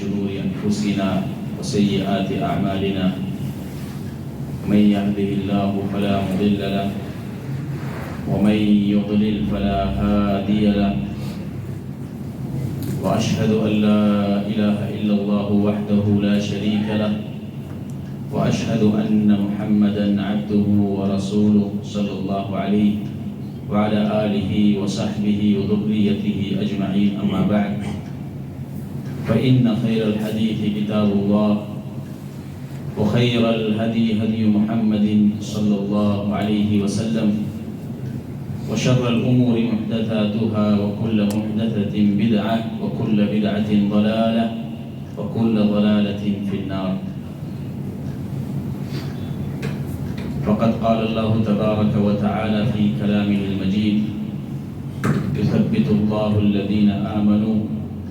شرور أنفسنا وسيئات أعمالنا من يهده الله فلا مضل له ومن يضلل فلا هادي له وأشهد أن لا إله إلا الله وحده لا شريك له وأشهد أن محمدًا عبده ورسوله صلى الله عليه وعلى آله وصحبه وذريته أجمعين أما بعد فإن خير الحديث كتاب الله وخير الهدي هدي محمد صلى الله عليه وسلم وشر الأمور محدثاتها وكل محدثة بدعة وكل بدعة ضلالة وكل ضلالة في النار. فقد قال الله تبارك وتعالى في كلامه المجيد يثبت الله الذين آمنوا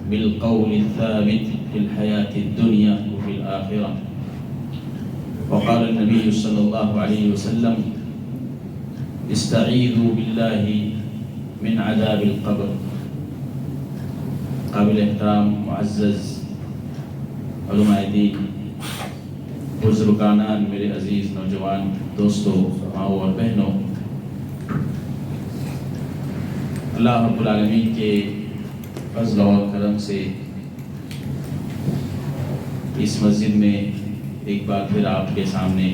بالقول الثابت في الحياة الدنيا وفي الآخرة. وقال النبي صلى الله عليه وسلم استعيذوا بالله من عذاب القبر. قابل احترام معزز علماء دین، بزرگانان، میرے عزیز نوجوان دوستوں، ماؤں اور بہنوں، اللہ رب العالمین کے فضل اور کرم سے اس مسجد میں ایک بار پھر آپ کے سامنے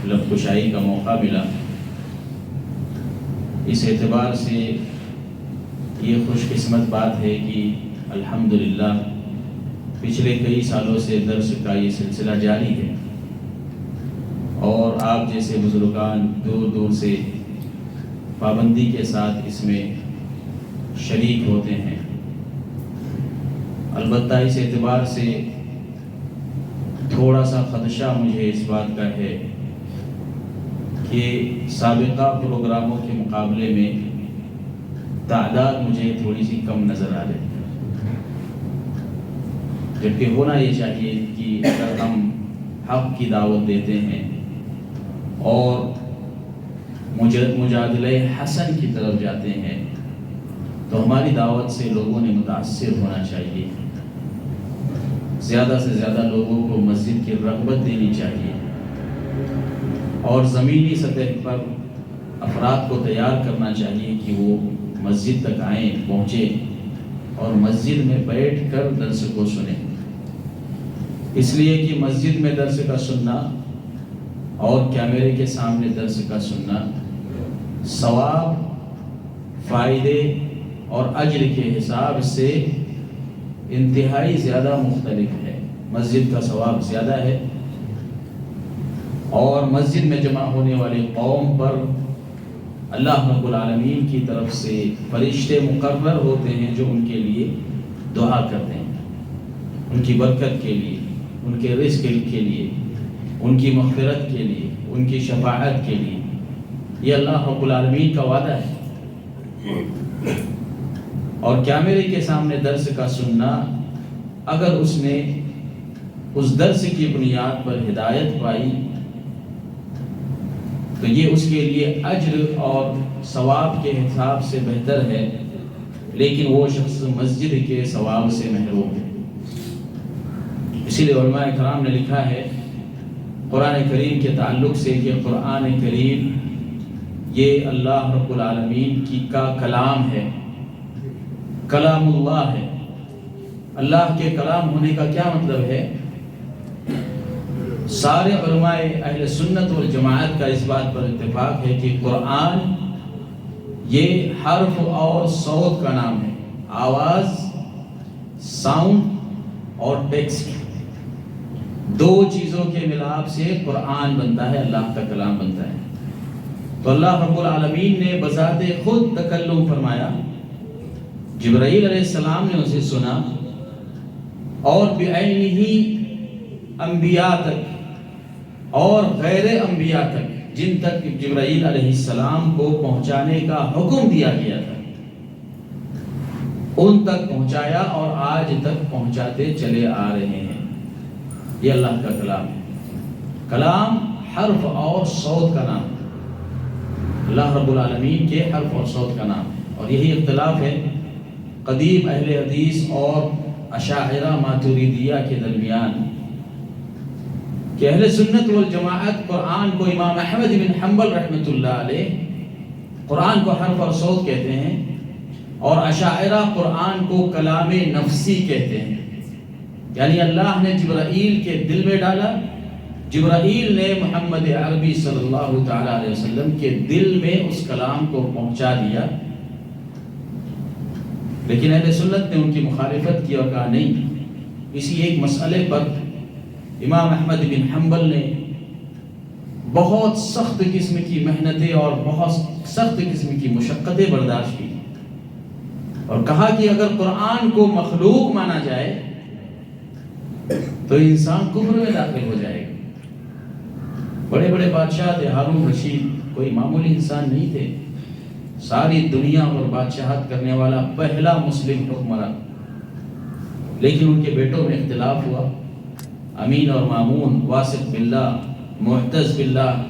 لب کشائی کا موقع ملا۔ اس اعتبار سے یہ خوش قسمت بات ہے کہ الحمدللہ پچھلے کئی سالوں سے درس کا یہ سلسلہ جاری ہے اور آپ جیسے بزرگان دور دور سے پابندی کے ساتھ اس میں شریک ہوتے ہیں۔ البتہ اس اعتبار سے تھوڑا سا خدشہ مجھے اس بات کا ہے کہ سابقہ پروگراموں کے مقابلے میں تعداد مجھے تھوڑی سی کم نظر آ رہی ہے، جبکہ ہونا یہ چاہیے کہ اگر ہم حق کی دعوت دیتے ہیں اور مجادلہ حسن کی طرف جاتے ہیں تو ہماری دعوت سے لوگوں نے متاثر ہونا چاہیے، زیادہ سے زیادہ لوگوں کو مسجد کی رغبت دینی چاہیے اور زمینی سطح پر افراد کو تیار کرنا چاہیے کہ وہ مسجد تک آئیں، پہنچیں اور مسجد میں بیٹھ کر درس کو سنیں۔ اس لیے کہ مسجد میں درس کا سننا اور کیمرے کے سامنے درس کا سننا ثواب، فائدے اور اجر کے حساب سے انتہائی زیادہ مختلف ہے۔ مسجد کا ثواب زیادہ ہے اور مسجد میں جمع ہونے والی قوم پر اللہ رب العالمین کی طرف سے فرشتے مقرر ہوتے ہیں جو ان کے لیے دعا کرتے ہیں، ان کی برکت کے لیے، ان کے رزق کے لیے، ان کی مغفرت کے لیے، ان کی شفاعت کے لیے۔ یہ اللہ رب العالمین کا وعدہ ہے۔ اور کیمرے کے سامنے درس کا سننا، اگر اس نے اس درس کی بنیاد پر ہدایت پائی تو یہ اس کے لیے اجر اور ثواب کے حساب سے بہتر ہے، لیکن وہ شخص مسجد کے ثواب سے محروم ہے۔ اسی لیے علماء کرام نے لکھا ہے قرآن کریم کے تعلق سے کہ قرآن کریم یہ اللہ رب العالمین کا کلام ہے، کلام اللہ ہے۔ اللہ کے کلام ہونے کا کیا مطلب ہے؟ سارے علماء اہل سنت والجماعت کا اس بات پر اتفاق ہے کہ قرآن یہ حرف اور صوت کا نام ہے، آواز، ساؤنڈ اور ٹیکسٹ، دو چیزوں کے ملاپ سے قرآن بنتا ہے، اللہ کا کلام بنتا ہے۔ تو اللہ رب العالمین نے بذات خود تکلم فرمایا، جبرائیل علیہ السلام نے اسے سنا اور بعینہ انبیاء تک اور غیر انبیاء تک، جن تک جبرائیل علیہ السلام کو پہنچانے کا حکم دیا گیا تھا، ان تک پہنچایا اور آج تک پہنچاتے چلے آ رہے ہیں۔ یہ اللہ کا کلام ہے۔ کلام حرف اور صوت کا نام ہے، اللہ رب العالمین کے حرف اور صوت کا نام ہے۔ اور یہی اختلاف ہے قدیم اہل حدیث اور اشاعرہ ماتوریدیہ کے درمیان کہ اہل سنت والجماعت قرآن کو امام احمد بن حنبل رحمۃ اللہ علیہ قرآن کو حرف اور صوت کہتے ہیں، اور اشاعرہ قرآن کو کلام نفسی کہتے ہیں، یعنی اللہ نے جبرائیل کے دل میں ڈالا، جبرائیل نے محمد عربی صلی اللہ تعالی علیہ وسلم کے دل میں اس کلام کو پہنچا دیا۔ لیکن اہل سنت نے ان کی مخالفت کی اور کہا نہیں، اسی ایک مسئلے پر امام احمد بن حنبل نے بہت سخت قسم کی محنتیں اور بہت سخت قسم کی مشقتیں برداشت کی، اور کہا کہ اگر قرآن کو مخلوق مانا جائے تو انسان کفر میں داخل ہو جائے گا۔ بڑے بڑے بادشاہ تھے، ہارون رشید کوئی معمولی انسان نہیں تھے، ساری دنیا پر بادشاہت کرنے والا پہلا مسلم حکمران، لیکن ان کے بیٹوں میں اختلاف ہوا، امین اور مامون، واثق باللہ، معتز باللہ،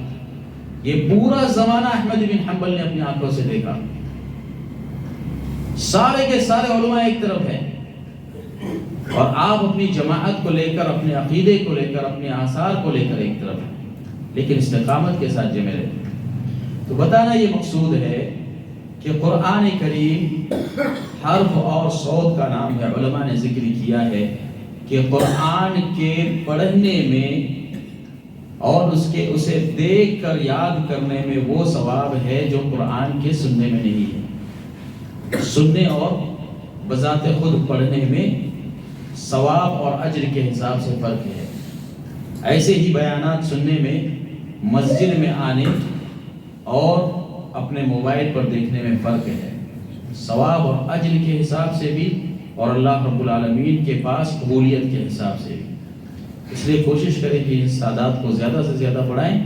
یہ پورا زمانہ احمد بن حنبل نے اپنی آنکھوں سے دیکھا۔ سارے کے سارے علماء ایک طرف ہیں، اور آپ اپنی جماعت کو لے کر، اپنے عقیدے کو لے کر، اپنے آثار کو لے کر ایک طرف ہیں، لیکن استقامت کے ساتھ جمے رہے۔ تو بتانا یہ مقصود ہے کہ قرآن کریم حرف اور صوت کا نام ہے۔ علماء نے ذکر کیا ہے کہ قرآن کے پڑھنے میں اور اسے دیکھ کر یاد کرنے میں وہ ثواب ہے جو قرآن کے سننے میں نہیں ہے۔ سننے اور بذات خود پڑھنے میں ثواب اور اجر کے حساب سے فرق ہے۔ ایسے ہی بیانات سننے میں، مسجد میں آنے اور اپنے موبائل پر دیکھنے میں فرق ہے، ثواب اور اجر کے حساب سے بھی، اور اللہ رب العالمین کے پاس قبولیت کے حساب سے بھی۔ اس لیے کوشش کریں کہ ان سادات کو زیادہ سے زیادہ پڑھائیں،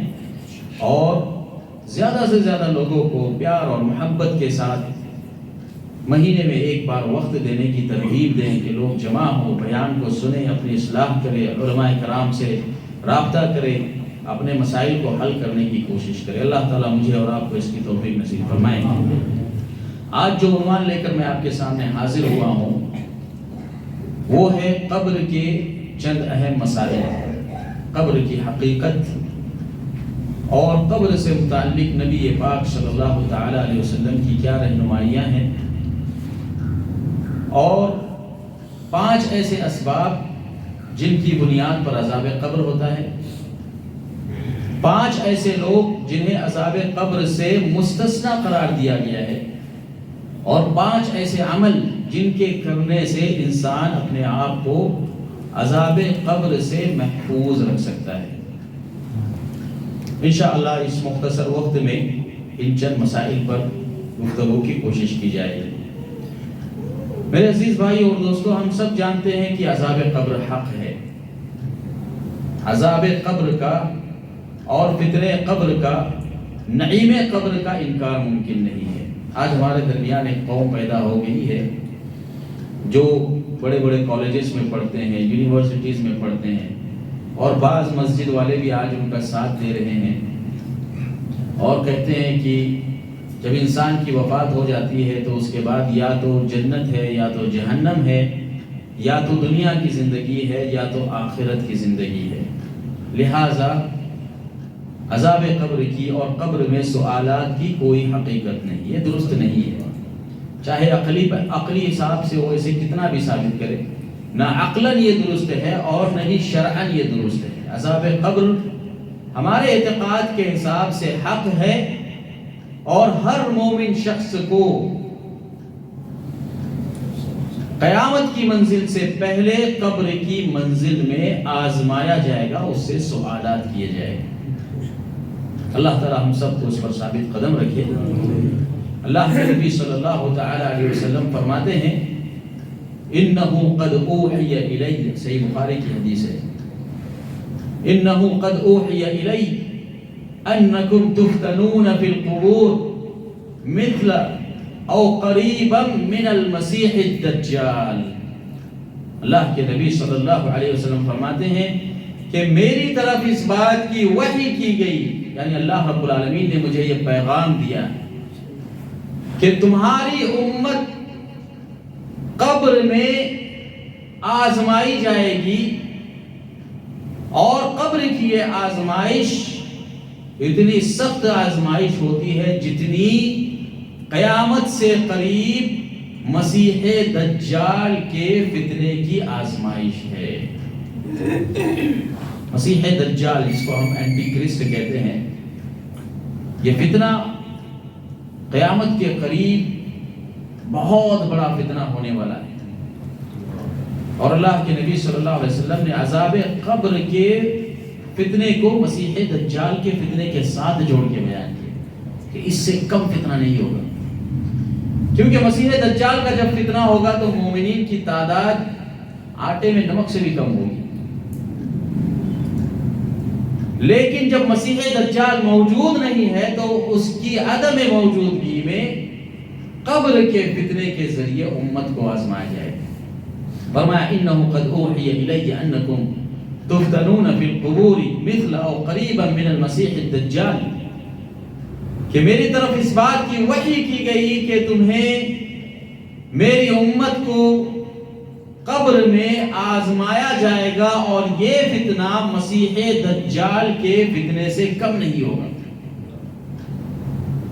اور زیادہ سے زیادہ لوگوں کو پیار اور محبت کے ساتھ مہینے میں ایک بار وقت دینے کی ترغیب دیں کہ لوگ جمع ہوں، بیان کو سنیں، اپنی اصلاح کریں، علماء کرام سے رابطہ کریں، اپنے مسائل کو حل کرنے کی کوشش کریں۔ اللہ تعالیٰ مجھے اور آپ کو اس کی توفیق نصیب فرمائے۔ آج جو عنوان لے کر میں آپ کے سامنے حاضر ہوا ہوں وہ ہے قبر کے چند اہم مسائل، قبر کی حقیقت اور قبر سے متعلق نبی پاک صلی اللہ تعالی علیہ وسلم کی کیا رہنمائیاں ہیں، اور 5 ایسے اسباب جن کی بنیاد پر عذاب قبر ہوتا ہے، 5 ایسے لوگ جنہیں عذاب قبر سے مستثنی قرار دیا گیا ہے، اور 5 ایسے عمل جن کے کرنے سے انسان اپنے آپ کو عذاب قبر سے محفوظ رکھ سکتا ہے۔ انشاءاللہ اس مختصر وقت میں ان چند مسائل پر گفتگو کی کوشش کی جائے گی۔ میرے عزیز بھائی اور دوستو، ہم سب جانتے ہیں کہ عذاب قبر حق ہے۔ عذاب قبر کا اور فتنہ قبر کا، نعیم قبر کا انکار ممکن نہیں ہے۔ آج ہمارے درمیان ایک قوم پیدا ہو گئی ہے جو بڑے بڑے کالجز میں پڑھتے ہیں، یونیورسٹیز میں پڑھتے ہیں، اور بعض مسجد والے بھی آج ان کا ساتھ دے رہے ہیں، اور کہتے ہیں کہ جب انسان کی وفات ہو جاتی ہے تو اس کے بعد یا تو جنت ہے یا تو جہنم ہے، یا تو دنیا کی زندگی ہے یا تو آخرت کی زندگی ہے۔ لہٰذا عذاب قبر کی اور قبر میں سوالات کی کوئی حقیقت نہیں، یہ درست نہیں ہے، چاہے عقلی حساب سے وہ اسے کتنا بھی ثابت کرے، نہ عقلاً یہ درست ہے اور نہ ہی شرعاً یہ درست ہے۔ عذاب قبر ہمارے اعتقاد کے حساب سے حق ہے، اور ہر مومن شخص کو قیامت کی منزل سے پہلے قبر کی منزل میں آزمایا جائے گا، اس سے سوالات کیے جائے گا۔ اللہ تعالی ہم سب کو اس پر ثابت قدم رکھے۔ اللہ کے نبی صلی اللہ تعالی علیہ وسلم فرماتے ہیں انہو قد اوحی الی، صحیح بخاری کی حدیث ہے، انہو قد اوحی الی انکم تفتنون فی القبور مثل او قریبا من المسیح الدجال۔ اللہ کے نبی صلی اللہ علیہ وسلم فرماتے ہیں کہ میری طرف اس بات کی وحی کی گئی، یعنی اللہ رب العالمین نے مجھے یہ پیغام دیا کہ تمہاری امت قبر میں آزمائی جائے گی، اور قبر کی یہ آزمائش اتنی سخت آزمائش ہوتی ہے جتنی قیامت سے قریب مسیح دجال کے فتنے کی آزمائش ہے۔ مسیح دجال، جس کو ہم اینٹی کرسٹ کہتے ہیں، یہ فتنہ قیامت کے قریب بہت بڑا فتنہ ہونے والا ہے، اور اللہ کے نبی صلی اللہ علیہ وسلم نے عذاب قبر کے فتنے کو مسیح دجال کے فتنے کے ساتھ جوڑ کے بیان کیا کہ اس سے کم فتنہ نہیں ہوگا، کیونکہ مسیح دجال کا جب فتنہ ہوگا تو مومنین کی تعداد آٹے میں نمک سے بھی کم ہوگی، لیکن جب مسیح دجال موجود نہیں ہے تو اس کی عدم موجودگی میں قبر کے فتنے کے ذریعے امت کو آزمایا جائے گا۔ فرمایا انه قد اوحی الی انکم تفتنون فی القبور مثل او قریبا من المسیح الدجال، کہ میری طرف اس بات کی وحی کی گئی کہ تمہیں میری امت کو قبر میں آزمایا جائے گا، اور یہ فتنہ مسیح دجال کے فتنے سے کم نہیں ہوگا۔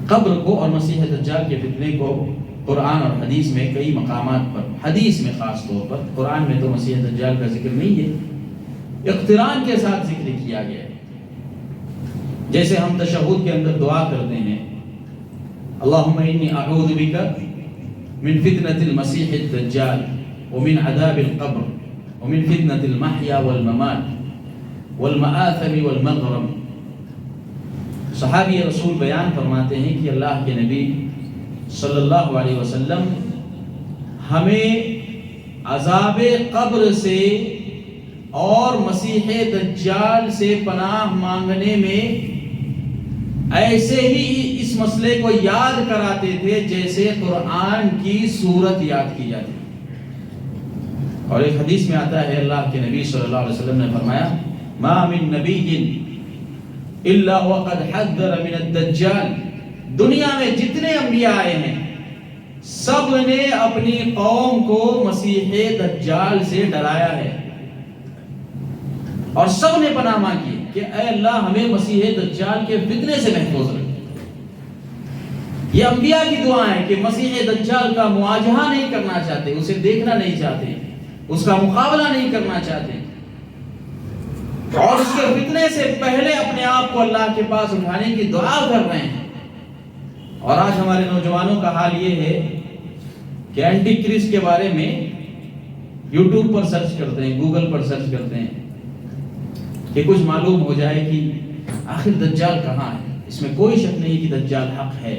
قبر کو اور مسیح دجال کے فتنے کو قرآن اور حدیث میں کئی مقامات پر، حدیث میں خاص طور پر، قرآن میں تو مسیح دجال کا ذکر نہیں ہے، اقتران کے ساتھ ذکر کیا گیا ہے۔ جیسے ہم تشہد کے اندر دعا کرتے ہیں، اللہم انی اعوذ بک من فتنة المسیح الدجال ومن عذاب القبر ومن فتنة المحیا والممات والمآثم والمغرم۔ صحابی رسول بیان فرماتے ہیں کہ اللہ کے نبی صلی اللہ علیہ وسلم ہمیں عذاب قبر سے اور مسیح دجال سے پناہ مانگنے میں ایسے ہی اس مسئلے کو یاد کراتے تھے جیسے قرآن کی سورت یاد کی جاتی۔ اور ایک حدیث میں آتا ہے، اللہ کے نبی صلی اللہ علیہ وسلم نے فرمایا ما من نبی الا وقد حذر من الدجال، دنیا میں جتنے انبیاء آئے ہیں سب نے اپنی قوم کو مسیح دجال سے ڈرایا ہے، اور سب نے پناہ مانگی کہ اے اللہ ہمیں مسیح دجال کے فتنے سے محفوظ رکھ۔ یہ انبیاء کی دعا ہے کہ مسیح دجال کا مواجہہ نہیں کرنا چاہتے، اسے دیکھنا نہیں چاہتے، اس کا مقابلہ نہیں کرنا چاہتے، اور اس کے فتنے سے پہلے اپنے آپ کو اللہ کے پاس اٹھانے کی دعا کر رہے ہیں۔ اور آج ہمارے نوجوانوں کا حال یہ ہے کہ اینٹی کرسٹ کے بارے میں یوٹیوب پر سرچ کرتے ہیں، گوگل پر سرچ کرتے ہیں کہ کچھ معلوم ہو جائے کہ آخر دجال کہاں ہے۔ اس میں کوئی شک نہیں کہ دجال حق ہے،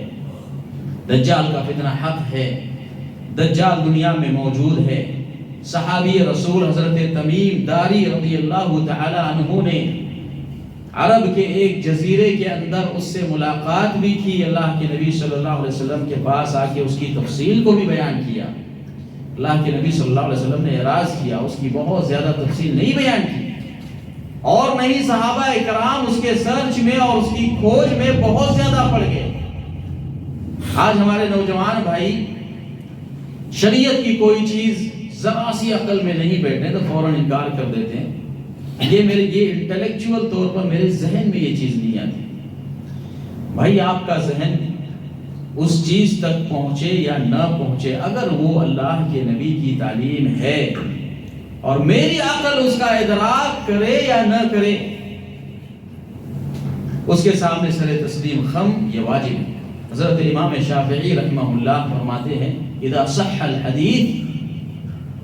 دجال کا فتنہ حق ہے، دجال دنیا میں موجود ہے۔ صحابی رسول حضرت تمیم داری رضی اللہ تعالی عنہ نے عرب کے ایک جزیرے کے اندر اس سے ملاقات بھی کی، اللہ کے نبی صلی اللہ علیہ وسلم کے پاس آ کے اس کی تفصیل کو بھی بیان کیا۔ اللہ کے نبی صلی اللہ علیہ وسلم نے اعراض کیا، اس کی بہت زیادہ تفصیل نہیں بیان کی، اور نہیں صحابہ اکرام اس کے سرچ میں اور اس کی کھوج میں بہت زیادہ پڑ گئے۔ آج ہمارے نوجوان بھائی شریعت کی کوئی چیز ذرا سی عقل میں نہیں بیٹھے تو فوراً انکار کر دیتے ہیں، یہ انٹلیکچوئل طور پر میرے ذہن میں یہ چیز نہیں آتی۔ بھائی آپ کا ذہن اس چیز تک پہنچے یا نہ پہنچے، اگر وہ اللہ کے نبی کی تعلیم ہے اور میری عقل اس کا ادراک کرے یا نہ کرے، اس کے سامنے سر تسلیم خم یہ واجب ہے۔ حضرت امام شافعی رحمہ اللہ فرماتے ہیں اذا صح الحدیث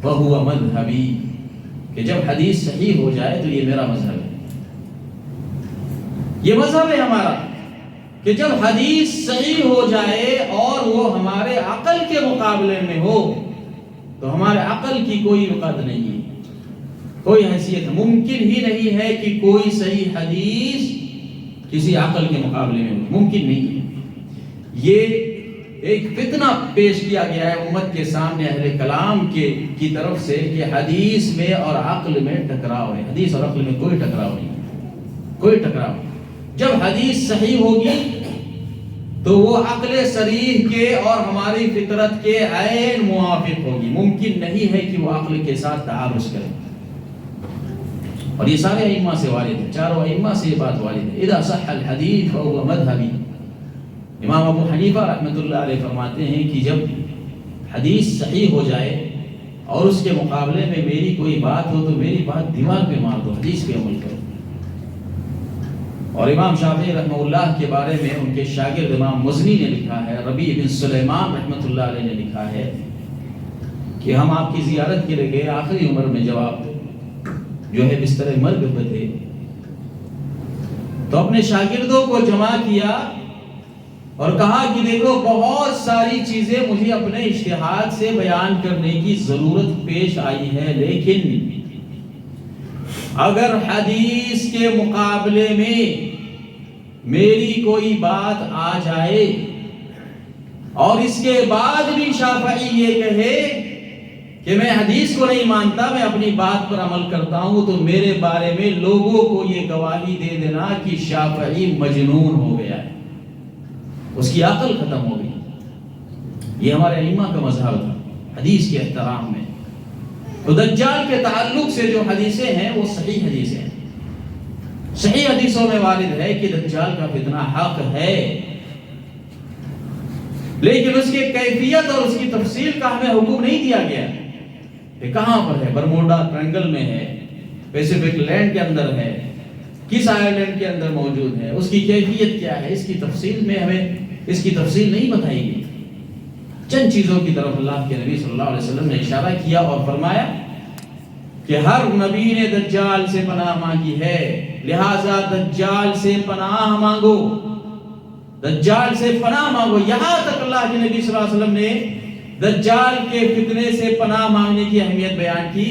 فهو مذہبی، کہ جب حدیث صحیح ہو جائے تو یہ میرا مذہب ہے، یہ مذہب ہے ہمارا، کہ جب حدیث صحیح ہو جائے اور وہ ہمارے عقل کے مقابلے میں ہو تو ہمارے عقل کی کوئی وقت نہیں ہے، کوئی حیثیت ممکن ہی نہیں ہے کہ کوئی صحیح حدیث کسی عقل کے مقابلے میں ہو، ممکن نہیں ہے۔ یہ ایک فتنہ پیش کیا گیا ہے امت کے سامنے اہل کلام کی طرف سے کہ حدیث میں اور عقل میں ٹکراؤ ہے۔ حدیث اور عقل میں کوئی ٹکراؤ نہیں، کوئی ٹکراؤ نہیں۔ جب حدیث صحیح ہوگی تو وہ عقل صریح کے اور ہماری فطرت کے عین موافق ہوگی. ممکن نہیں ہے کہ وہ عقل کے ساتھ تعارض کرے. اور یہ سارے ائمہ سے وارد ہے، چاروں ائمہ سے یہ بات وارد ہے. اذا صح الحدیث فهو مذهبی. امام ابو حنیفہ رحمۃ اللہ علیہ فرماتے ہیں کہ جب حدیث صحیح ہو جائے اور اس کے مقابلے میں میری کوئی بات ہو تو میری بات دیوار پہ مار دو، حدیث پہ عمل کرو. اور امام شافعی رحمہ اللہ کے بارے میں ان کے شاگرد امام مزنی نے لکھا ہے، ربیع بن سلیمان رحمۃ اللہ علیہ نے لکھا ہے کہ ہم آپ کی زیارت کے لیے گئے، آخری عمر میں جب آپ جو ہے بستر مرگ پہ تھے، تو اپنے شاگردوں کو جمع کیا اور کہا کہ دیکھو بہت ساری چیزیں مجھے اپنے اجتہاد سے بیان کرنے کی ضرورت پیش آئی ہے، لیکن اگر حدیث کے مقابلے میں میری کوئی بات آ جائے اور اس کے بعد بھی شافعی یہ کہے کہ میں حدیث کو نہیں مانتا، میں اپنی بات پر عمل کرتا ہوں، تو میرے بارے میں لوگوں کو یہ گواہی دے دینا کہ شافعی مجنون ہو گیا ہے، اس کی عقل ختم ہو گئی. یہ ہمارے ائمہ کا مذہب تھا حدیث کے احترام میں. تو دجال کے تعلق سے جو حدیثیں ہیں وہ صحیح حدیثیں ہیں. صحیح حدیثوں میں وارد ہے کہ دجال کا فتنہ حق ہے، لیکن اس کی کیفیت اور اس کی تفصیل کا ہمیں حکم نہیں دیا گیا کہ کہاں پر ہے. برموڈا ٹرینگل میں ہے، پیسیفک لینڈ کے اندر ہے، کس آئلینڈ کے اندر موجود ہے، اس کی کیفیت کیا ہے، اس کی تفصیل میں ہمیں اس کی تفصیل نہیں بتائی گئی. چند چیزوں کی طرف اللہ کے نبی صلی اللہ علیہ وسلم نے اشارہ کیا اور فرمایا کہ ہر نبی نے دجال سے پناہ مانگی ہے، لہٰذا دجال سے پناہ مانگو، دجال سے پناہ مانگو. یہاں تک اللہ کے نبی صلی اللہ علیہ وسلم نے دجال کے فتنے سے پناہ مانگنے کی اہمیت بیان کی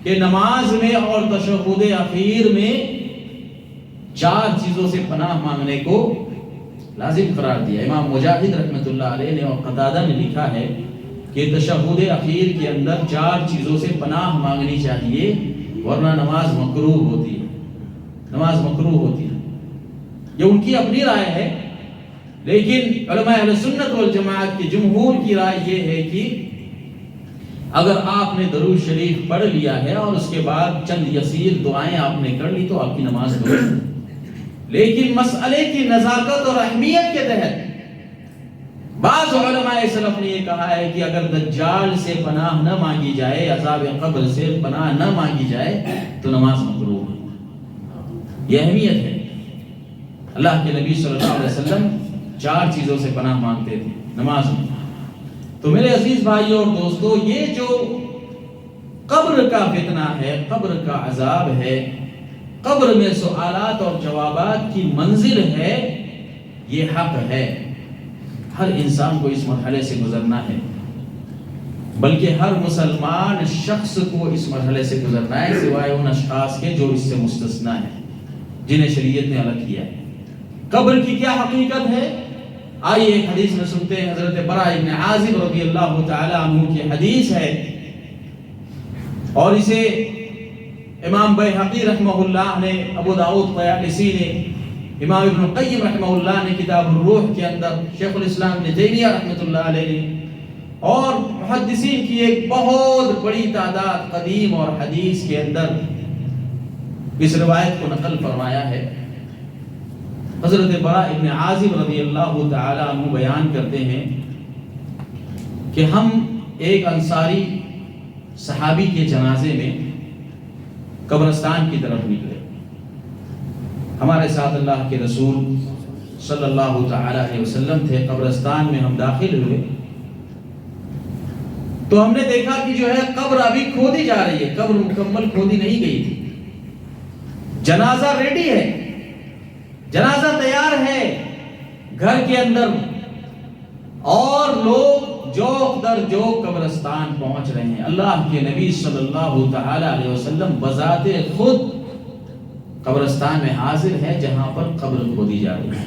کہ نماز میں اور تشہد اخیر میں 4 چیزوں سے پناہ مانگنے کو لازم قرار دیا. امام مجاہد رحمۃ اللہ علیہ نے اور قتادہ نے لکھا ہے کہ تشہد اخیر کے اندر 4 چیزوں سے پناہ مانگنی چاہیے، ورنہ نماز مکروہ ہوتی ہے، نماز مکروہ ہوتی ہے. یہ ان کی اپنی رائے ہے، لیکن علماء اہل سنت والجماعت کی جمہور کی رائے یہ ہے کہ اگر آپ نے درود شریف پڑھ لیا ہے اور اس کے بعد چند یسیر دعائیں آپ نے کر لی تو آپ کی نماز درست ہے. لیکن مسئلے کی نزاکت اور اہمیت کے تحت بعض علماء سلف نے یہ کہا ہے کہ اگر دجال سے پناہ نہ مانگی جائے، عذاب قبر سے پناہ نہ مانگی جائے تو نماز مکروہ ہے. یہ اہمیت ہے. اللہ کے نبی صلی اللہ علیہ وسلم 4 چیزوں سے پناہ مانگتے تھے نماز میں. تو میرے عزیز بھائیوں اور دوستو، یہ جو قبر کا فتنہ ہے، قبر کا عذاب ہے، قبر میں سوالات اور جوابات کی منزل ہے، یہ حق ہے. ہر انسان کو اس مرحلے سے گزرنا ہے، بلکہ ہر مسلمان شخص کو اس مرحلے سے گزرنا ہے، سوائے ان اشخاص کے جو اس سے مستثنا ہیں، جنہیں شریعت نے الگ کیا ہے. قبر کی کیا حقیقت ہے؟ آئیے ایک حدیث میں سنتے ہیں. حضرت براء ابن عازب رضی اللہ تعالی عنہ کی حدیث ہے، اور اسے امام بیہقی رحمہ اللہ نے، ابو داؤد طیالسی نے، امام ابن القیم رحمہ اللہ نے کتاب الروح کے اندر، شیخ الاسلام ابن تیمیہ رحمۃ اللہ علیہ نے، اور محدثین کی ایک بہت بڑی تعداد قدیم اور حدیث کے اندر اس روایت کو نقل فرمایا ہے. حضرت براء ابن عازب رضی اللہ تعالی عنہ بیان کرتے ہیں کہ ہم ایک انصاری صحابی کے جنازے میں قبرستان کی طرف نکلے. ہمارے ساتھ اللہ کے رسول صلی اللہ تعالی علیہ وسلم تھے. قبرستان میں ہم داخل ہوئے تو ہم نے دیکھا کہ جو ہے قبر ابھی کھودی جا رہی ہے، قبر مکمل کھودی نہیں گئی تھی. جنازہ ریڈی ہے، جنازہ تیار ہے گھر کے اندر، اور لوگ جوق در جوق قبرستان پہنچ رہے ہیں. اللہ کے نبی صلی اللہ تعالی علیہ وسلم بذات خود قبرستان میں حاضر ہے جہاں پر قبر کھودی جا رہی ہے.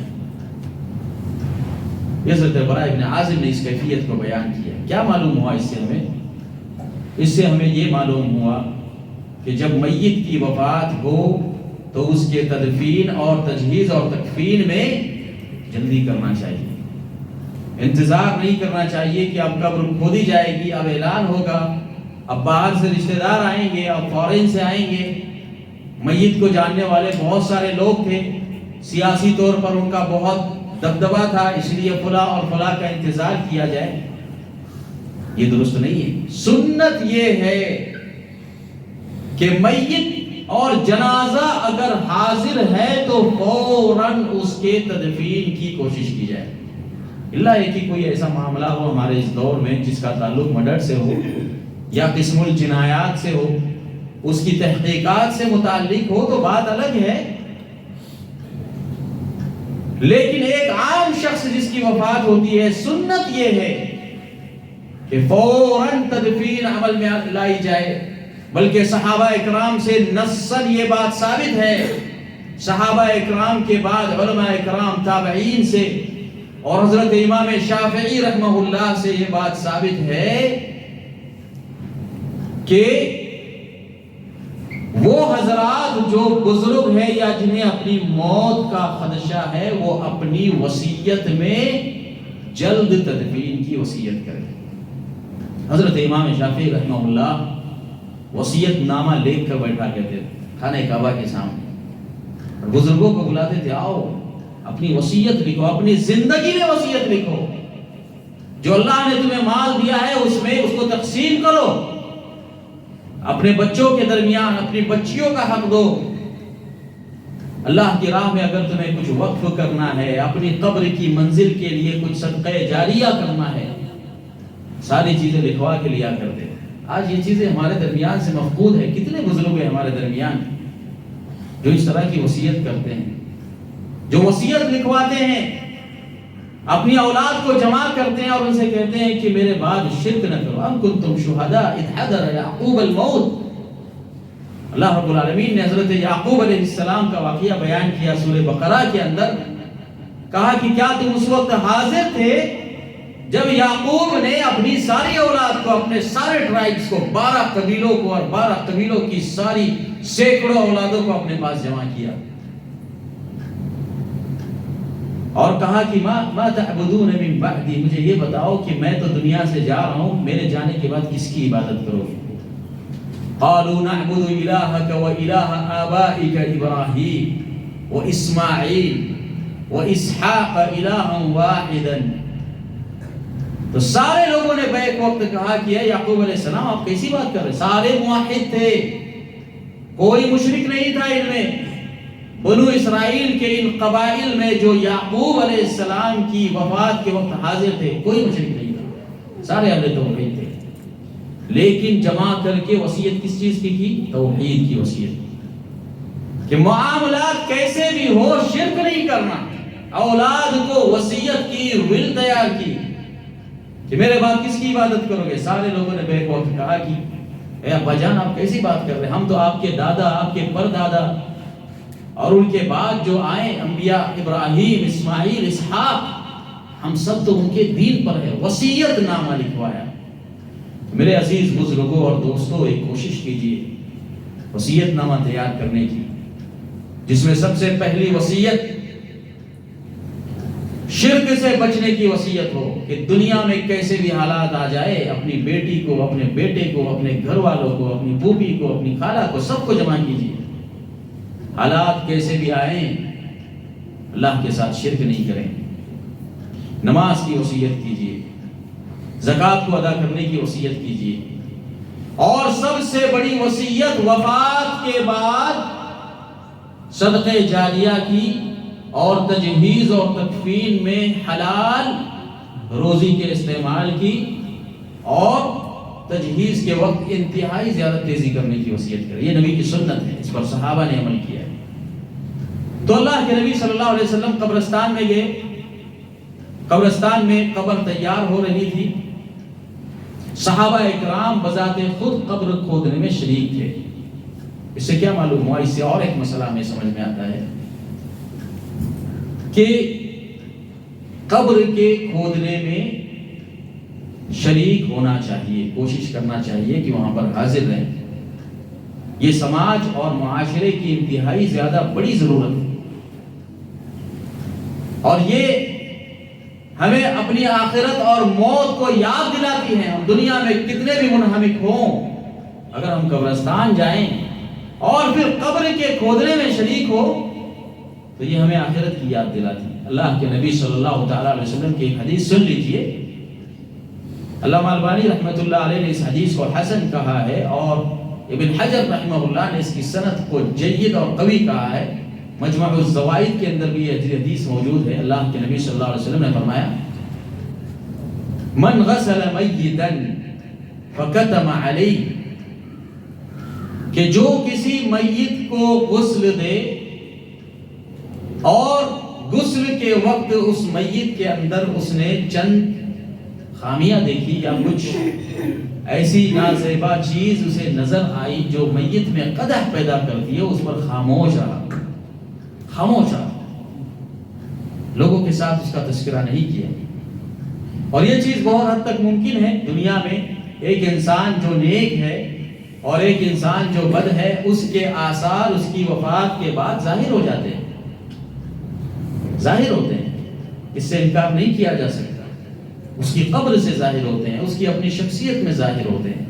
حضرت براء ابن عازب نے اس کیفیت کو بیان کیا. کیا معلوم ہوا اس سے ہمیں یہ معلوم ہوا کہ جب میت کی وفات ہو تو اس کے تدفین اور تجہیز اور تکفین میں جلدی کرنا چاہیے. انتظار نہیں کرنا چاہیے کہ اب قبر کھودی جائے گی، اب اعلان ہوگا، اب باہر سے رشتہ دار آئیں گے، اب فارن سے آئیں گے۔ میت کو جاننے والے بہت سارے لوگ تھے، سیاسی طور پر ان کا بہت دبدبا تھا، اس لیے فلاں اور فلاں کا انتظار کیا جائے، یہ درست نہیں ہے۔ سنت یہ ہے کہ میت اور جنازہ اگر حاضر ہے تو فوراً اس کے تدفین کی کوشش کی جائے، اللہ ہے کہ کوئی ایسا معاملہ ہو ہمارے اس دور میں جس کا تعلق مرڈر سے ہو یا قسم الجنایات سے ہو، اس کی تحقیقات سے متعلق ہو تو بات الگ ہے، لیکن ایک عام شخص جس کی وفات ہوتی ہے، سنت یہ ہے کہ فوراً تدفین عمل میں لائی جائے۔ بلکہ صحابہ اکرام سے نصاً یہ بات ثابت ہے، صحابہ اکرام کے بعد علماء اکرام، تابعین سے اور حضرت امام شافعی رحمہ اللہ سے یہ بات ثابت ہے کہ وہ حضرات جو بزرگ ہیں یا جنہیں اپنی موت کا خدشہ ہے، وہ اپنی وصیت میں جلد تدفین کی وصیت کریں۔ حضرت امام شافعی رحمہ اللہ وصیت نامہ لکھ کر بیٹھا کرتے تھے خانہ کعبہ کے سامنے، اور بزرگوں کو بلاتے تھے، آؤ اپنی وصیت لکھو، اپنی زندگی میں وصیت لکھو، جو اللہ نے تمہیں مال دیا ہے اس میں اس کو تقسیم کرو، اپنے بچوں کے درمیان اپنی بچیوں کا حق دو، اللہ کی راہ میں اگر تمہیں کچھ وقف کرنا ہے، اپنی قبر کی منزل کے لیے کچھ صدقہ جاریہ کرنا ہے، ساری چیزیں لکھوا کے لیا کرتے۔ آج یہ چیزیں ہمارے درمیان سے مفقود ہے۔ کتنے بزرگ ہیں ہمارے درمیان جو اس طرح کی وصیت کرتے ہیں، جو وصیت لکھواتے ہیں، اپنی اولاد کو جمع کرتے ہیں اور ان سے کہتے ہیں کہ میرے بعد شرک نہ کرو، ام کنتم شہداء اذ حضر یعقوب الموت۔ اللہ رب العالمین نے حضرت یعقوب علیہ السلام کا واقعہ بیان کیا سورہ بقرہ کے اندر، کہا کہ کیا تم اس وقت حاضر تھے جب یعقوب نے اپنی ساری اولاد کو، اپنے سارے ٹرائبز کو، 12 قبیلوں کو اور 12 قبیلوں کی ساری سینکڑوں اولادوں کو اپنے پاس جمع کیا اور کہا کہ ما تعبدون من بعدی، مجھے یہ بتاؤ کہ میں تو دنیا سے جا رہا ہوں، میرے جانے کے بعد کس کی عبادت کرو گے؟ قالوا نعبد الہک و الہ آبائک ابراہیم و اسماعیل و اسحاق الہا واحدا۔ تو سارے لوگوں نے بیک وقت کہا کہ اے یعقوب علیہ السلام آپ کیسی بات کر رہے ہیں؟ سارے موحد تھے، کوئی مشرک نہیں تھا ان میں، بنو اسرائیل کے ان قبائل میں جو یعقوب علیہ السلام کی وفات کے وقت حاضر تھے، کوئی مشرک نہیں تھا، سارے اہل توحید تھے، لیکن جمع کر کے وصیت کس چیز کی؟ توحید کی وصیت، کہ معاملات کیسے بھی ہو شرک نہیں کرنا۔ اولاد کو وصیت کی، ول تیار کی کہ میرے بعد کس کی عبادت کرو گے؟ سارے لوگوں نے بیک وقت کہا کہ اے ابا جان آپ کیسی بات کر رہے ہیں، ہم تو آپ کے دادا، آپ کے پردادا اور ان کے بعد جو آئے انبیاء ابراہیم، اسماعیل، اسحاق، ہم سب تو ان کے دین پر ہے۔ وصیت نامہ لکھوایا۔ میرے عزیز بزرگوں اور دوستوں، ایک کوشش کیجیے وصیت نامہ تیار کرنے کی، جس میں سب سے پہلی وصیت شرک سے بچنے کی وصیت ہو کہ دنیا میں کیسے بھی حالات آ جائے، اپنی بیٹی کو، اپنے بیٹے کو، اپنے گھر والوں کو، اپنی پھوپھی کو، اپنی خالہ کو، سب کو جمع کیجیے، حالات کیسے بھی آئیں اللہ کے ساتھ شرک نہیں کریں۔ نماز کی وصیت کیجیے، زکوٰۃ کو ادا کرنے کی وصیت کیجیے، اور سب سے بڑی وصیت وفات کے بعد صدقہ جاریہ کی اور تجہیز اور تکفین میں حلال روزی کے استعمال کی، اور تجہیز کے وقت انتہائی زیادہ تیزی کرنے کی وصیت کرے۔ یہ نبی کی سنت ہے، اس پر صحابہ نے عمل کیا ہے۔ تو اللہ کے نبی صلی اللہ علیہ وسلم قبرستان میں گئے، قبرستان میں قبر تیار ہو رہی تھی، صحابہ اکرام بذات خود قبر کھودنے میں شریک تھے۔ اس سے کیا معلوم ہوا؟ اس سے اور ایک مسئلہ ہمیں سمجھ میں آتا ہے کہ قبر کے کھودنے میں شریک ہونا چاہیے، کوشش کرنا چاہیے کہ وہاں پر حاضر رہیں۔ یہ سماج اور معاشرے کی انتہائی زیادہ بڑی ضرورت ہے، اور یہ ہمیں اپنی آخرت اور موت کو یاد دلاتی ہیں. ہم دنیا میں کتنے بھی منہمک ہوں، اگر ہم قبرستان جائیں اور پھر قبر کے کھودنے میں شریک ہو تو یہ ہمیں آخرت کی یاد دلاتی ہے. اللہ کے نبی صلی اللہ تعالیٰ علیہ وسلم کی ایک حدیث سن لیجئے. علامہ البانی رحمۃ اللہ علیہ نے اس حدیث کو حسن کہا ہے، اور ابن حجر رحمہ اللہ نے اس کی سند کو جید اور قوی کہا ہے. مجمع الزوائد کے اندر بھی یہ حدیث موجود ہے. اللہ کے نبی صلی اللہ علیہ وسلم نے فرمایا من غسل میتا فکتم علیہ، کہ جو کسی میت کو غسل دے اور غسل کے وقت اس میت کے اندر اس نے چند خامیاں دیکھی یا کچھ ایسی نازیبا چیز اسے نظر آئی جو میت میں قدح پیدا کرتی ہے، اس پر خاموش رہا، لوگوں کے ساتھ اس کا تذکرہ نہیں کیا. اور یہ چیز بہت حد تک ممکن ہے دنیا میں. ایک انسان جو نیک ہے اور ایک انسان جو بد ہے، اس کے آثار اس کی وفات کے بعد ظاہر ہو جاتے ہیں، ظاہر ہوتے ہیں. اس سے انکار نہیں کیا جا سکتا. اس کی قبر سے ظاہر ہوتے ہیں، اس کی اپنی شخصیت میں ظاہر ہوتے ہیں.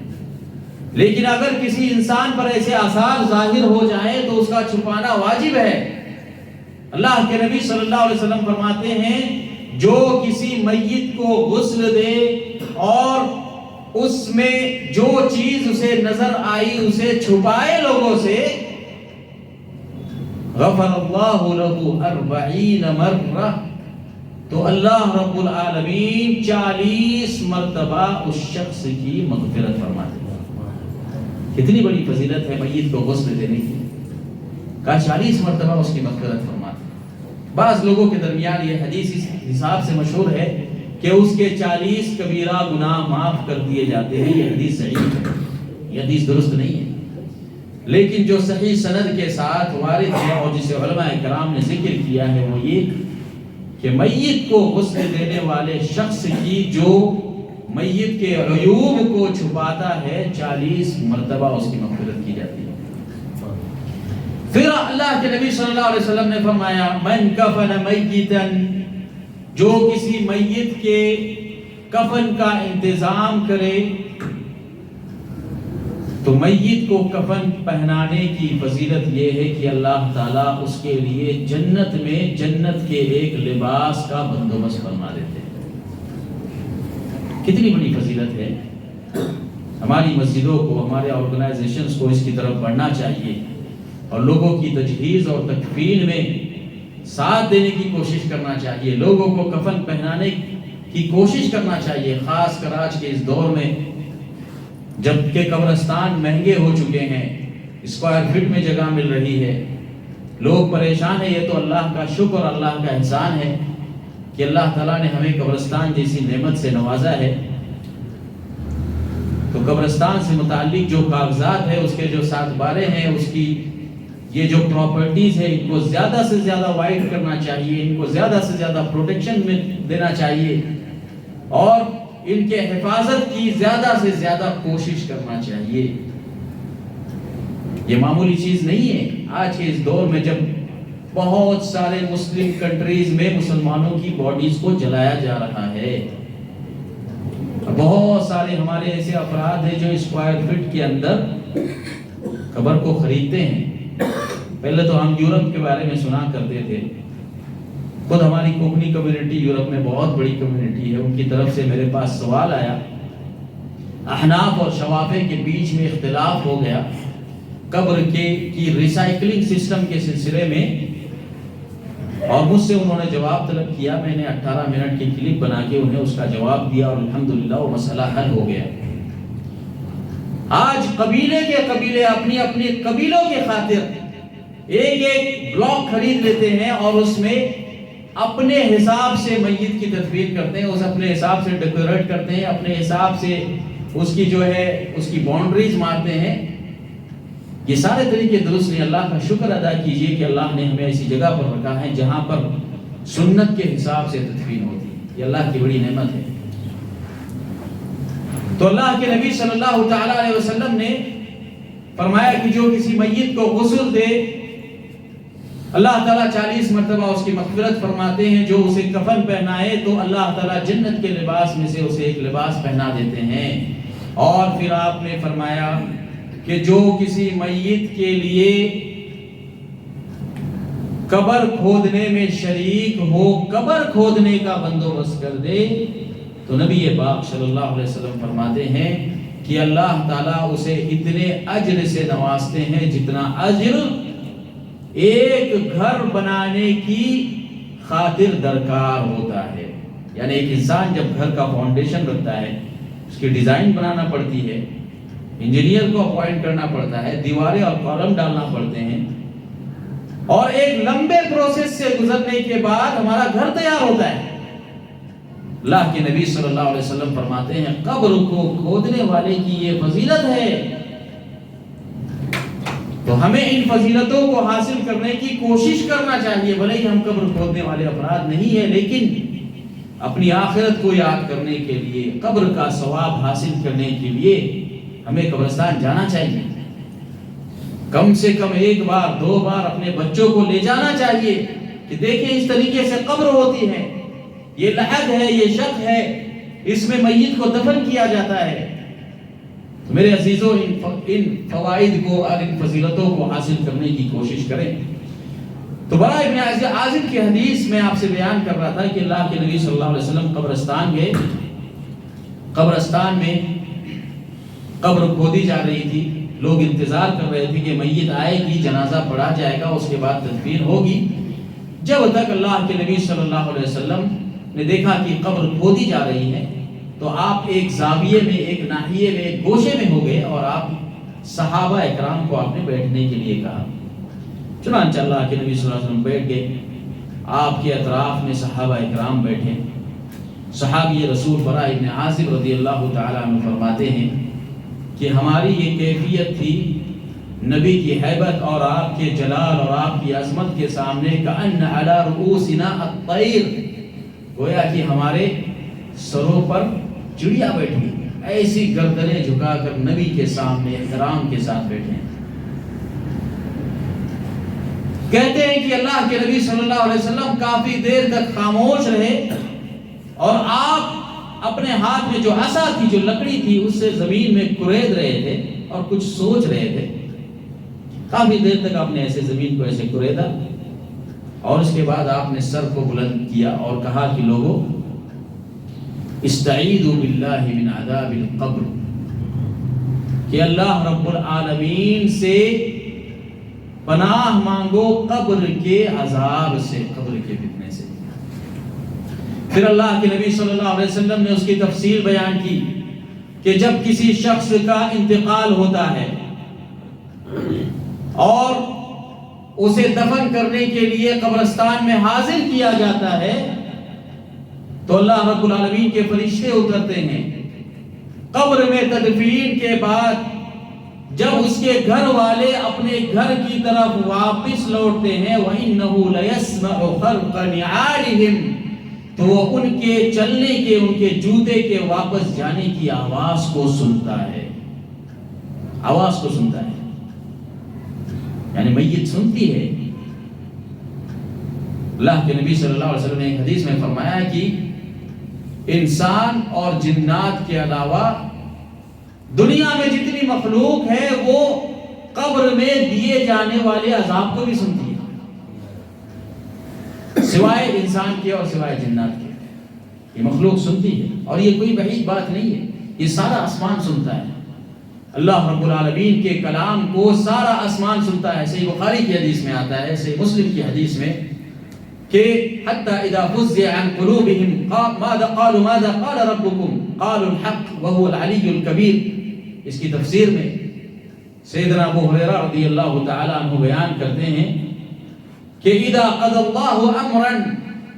لیکن اگر کسی انسان پر ایسے آثار ظاہر ہو جائیں تو اس کا چھپانا واجب ہے. اللہ کے نبی صلی اللہ علیہ وسلم فرماتے ہیں جو کسی میت کو غسل دے اور اس میں جو چیز اسے نظر آئی اسے چھپائے لوگوں سے، غفر اللہ له 40 مرہ، تو اللہ رب العالمین 40 مرتبہ اس شخص کی مغفرت فرماتے ہیں. کتنی بڑی فضیلت ہے میت کو غسل دینے کی. کہا 40 مرتبہ اس کی مغفرت فرماتے ہیں. بعض لوگوں کے درمیان یہ حدیث اس حساب سے مشہور ہے کہ اس کے 40 کبیرہ گناہ معاف کر دیے جاتے ہیں. یہ حدیث صحیح ہے، یہ حدیث درست نہیں ہے. لیکن جو صحیح سند کے ساتھ وارد ہے اور جسے علماء کرام نے ذکر کیا ہے وہ یہ کہ میت کو غسل دینے والے شخص کی جو میت کے عیوب کو چھپاتا ہے 40 مرتبہ اس کی مغفرت کی جاتی ہے. پھر اللہ کے نبی صلی اللہ علیہ وسلم نے فرمایا من کفن میتا، جو کسی میت کے کفن کا انتظام کرے تو میت کو کفن پہنانے کی فضیلت یہ ہے کہ اللہ تعالیٰ اس کے لیے جنت میں جنت کے ایک لباس کا بندوبست فرما دیتے ہیں. کتنی بڑی فضیلت ہے. ہماری مسجدوں کو، ہمارے آرگنائزیشنز کو اس کی طرف بڑھنا چاہیے اور لوگوں کی تجہیز اور تکفین میں ساتھ دینے کی کوشش کرنا چاہیے. لوگوں کو کفن پہنانے کی کوشش کرنا چاہیے، خاص کر آج کے اس دور میں جبکہ قبرستان مہنگے ہو چکے ہیں، اسکوائر فٹ میں جگہ مل رہی ہے، لوگ پریشان ہیں. یہ تو اللہ کا شکر، اللہ کا احسان ہے کہ اللہ تعالیٰ نے ہمیں قبرستان جیسی نعمت سے نوازا ہے. تو قبرستان سے متعلق جو کاغذات ہیں، اس کے جو 7 بارے ہیں، اس کی یہ جو پراپرٹیز ہے، ان کو زیادہ سے زیادہ وائڈ کرنا چاہیے، ان کو زیادہ سے زیادہ پروٹیکشن میں دینا چاہیے اور ان کے حفاظت کی زیادہ سے زیادہ کوشش کرنا چاہیے. یہ معمولی چیز نہیں ہے. آج کے اس دور میں جب بہت سارے مسلم کنٹریز میں مسلمانوں کی باڈیز کو جلایا جا رہا ہے، بہت سارے ہمارے ایسے افراد ہیں جو اسکوائر فٹ کے اندر قبر کو خریدتے ہیں. پہلے تو ہم یورپ کے بارے میں سنا کرتے تھے. خود ہماری کوکنی کمیونٹی یورپ میں بہت بڑی کمیونٹی ہے. ان کی طرف سے میرے پاس سوال آیا، احناف اور شوافے کے بیچ میں اختلاف ہو گیا قبر کی ریسائکلنگ سسٹم کے سلسلے میں، اور مجھ سے انہوں نے جواب طلب کیا. میں نے 18 منٹ کی کلپ بنا کے انہیں اس کا جواب دیا اور الحمدللہ وہ مسئلہ حل ہو گیا. آج قبیلے کے قبیلے اپنی اپنی قبیلوں کے خاطر ایک ایک بلاک خرید لیتے ہیں اور اس میں اپنے حساب سے میت کی تدفین کرتے ہیں، اس اپنے حساب سے ڈیکوریٹ کرتے ہیں، اپنے حساب سے اس کی جو ہے اس کی باؤنڈریز مارتے ہیں. یہ سارے طریقے درست نہیں. اللہ کا شکر ادا کیجئے کہ اللہ نے ہمیں ایسی جگہ پر رکھا ہے جہاں پر سنت کے حساب سے تدفین ہوتی ہے. یہ اللہ کی بڑی نعمت ہے. تو اللہ کے نبی صلی اللہ تعالی علیہ وسلم نے فرمایا کہ جو کسی میت کو غسل دے اللہ تعالیٰ 40 مرتبہ اس کی مغفرت فرماتے ہیں. جو اسے کفن پہنائے تو اللہ تعالیٰ جنت کے لباس میں سے اسے ایک لباس پہنا دیتے ہیں. اور پھر آپ نے فرمایا کہ جو کسی میت کے لیے قبر کھودنے میں شریک ہو، قبر کھودنے کا بندوبست کر دے، تو نبی پاک صلی اللہ علیہ وسلم فرماتے ہیں کہ اللہ تعالیٰ اسے اتنے اجر سے نوازتے ہیں جتنا اجر ایک گھر بنانے کی خاطر درکار ہوتا ہے. یعنی ایک انسان جب گھر کا فاؤنڈیشن رکھتا ہے، اس کی ڈیزائن بنانا پڑتی ہے، انجینئر کو اپوائنٹ کرنا پڑتا ہے، دیواریں اور کالم ڈالنا پڑتے ہیں، اور ایک لمبے پروسیس سے گزرنے کے بعد ہمارا گھر تیار ہوتا ہے. اللہ کے نبی صلی اللہ علیہ وسلم فرماتے ہیں قبر کو کھودنے والے کی یہ فضیلت ہے. تو ہمیں ان فضیلتوں کو حاصل کرنے کی کوشش کرنا چاہیے. بھلے ہی ہم قبر کھودنے والے افراد نہیں ہیں، لیکن اپنی آخرت کو یاد کرنے کے لیے، قبر کا ثواب حاصل کرنے کے لیے ہمیں قبرستان جانا چاہیے. کم سے کم 1 بار 2 بار اپنے بچوں کو لے جانا چاہیے کہ دیکھیں اس طریقے سے قبر ہوتی ہے، یہ لحد ہے، یہ شق ہے، اس میں میت کو دفن کیا جاتا ہے. تو میرے عزیزوں، ان فوائد کو اور ان فضیلتوں کو حاصل کرنے کی کوشش کریں. تو برا ابن عازب کی حدیث میں آپ سے بیان کر رہا تھا کہ اللہ کے نبی صلی اللہ علیہ وسلم قبرستان گئے. قبرستان میں قبر کھودی جا رہی تھی، لوگ انتظار کر رہے تھے کہ میت آئے گی، جنازہ پڑھا جائے گا، اس کے بعد تدفین ہوگی. جب تک اللہ کے نبی صلی اللہ علیہ وسلم نے دیکھا کہ قبر کھودی جا رہی ہے تو آپ ایک زاویے میں، ایک ناحیے میں، ایک گوشے میں ہو گئے اور آپ صحابہ اکرام کو آپ نے بیٹھنے کے لیے کہا. چنانچہ اللہ کے نبی صلی اللہ علیہ وسلم بیٹھ گئے. آپ کے اطراف میں صحابہ اکرام بیٹھے. صحابی رسول برا ابن عازب رضی اللہ تعالیٰ عنہ فرماتے ہیں کہ ہماری یہ کیفیت تھی نبی کی ہیبت اور آپ کے جلال اور آپ کی عظمت کے سامنے کأن علی رؤوسنا الطیر، گویا کہ ہمارے سروں پر چڑیا بیٹھی، ایسی گردنیں جھکا کر نبی کے سامنے احترام کے ساتھ بیٹھے. کہتے ہیں کہ اللہ کے نبی صلی اللہ علیہ وسلم کافی دیر تک خاموش رہے اور آپ اپنے ہاتھ میں جو عصا تھی، جو لکڑی تھی، اس سے زمین میں کرید رہے تھے اور کچھ سوچ رہے تھے. کافی دیر تک آپ نے ایسے زمین کو ایسے کریدا اور اس کے بعد آپ نے سر کو بلند کیا اور کہا کہ لوگوں استعیذوا باللہ من عذاب القبر، کہ اللہ رب العالمین سے پناہ مانگو قبر کے عذاب سے، قبر کے فتنے سے. پھر اللہ کے نبی صلی اللہ علیہ وسلم نے اس کی تفصیل بیان کی کہ جب کسی شخص کا انتقال ہوتا ہے اور اسے دفن کرنے کے لیے قبرستان میں حاضر کیا جاتا ہے تو اللہ رب العالمین کے فرشتے اترتے ہیں. قبر میں تدفین کے بعد جب اس کے گھر والے اپنے گھر کی طرف واپس لوٹتے ہیں وَإِنَّهُ لَيَسْمَعُ خَرْقَ نِعَالِهِمْ، تو وہ ان کے چلنے کے، ان کے جوتے کے واپس جانے کی آواز کو سنتا ہے. آواز کو سنتا ہے، یعنی میت سنتی ہے. اللہ کے نبی صلی اللہ علیہ وسلم نے ایک حدیث میں فرمایا کہ انسان اور جنات کے علاوہ دنیا میں جتنی مخلوق ہے وہ قبر میں دیے جانے والے عذاب کو بھی سنتی ہے، سوائے انسان کے اور سوائے جنات کے. یہ مخلوق سنتی ہے اور یہ کوئی بعید بات نہیں ہے، یہ سارا آسمان سنتا ہے. اللہ رب العالمین کے کلام کو سارا آسمان سنتا ہے. صحیح بخاری کی حدیث میں آتا ہے، صحیح مسلم کی حدیث میں کہ حتی اذا فزع عن قلوبهم قالوا ماذا قال ربكم قالوا الحق وهو العلی الکبیر. اس کی تفسیر میں سیدنا ابو ہریرہ رضی اللہ تعالی عنہ بیان کرتے ہیں کہ اذا قضى اللہ امرا،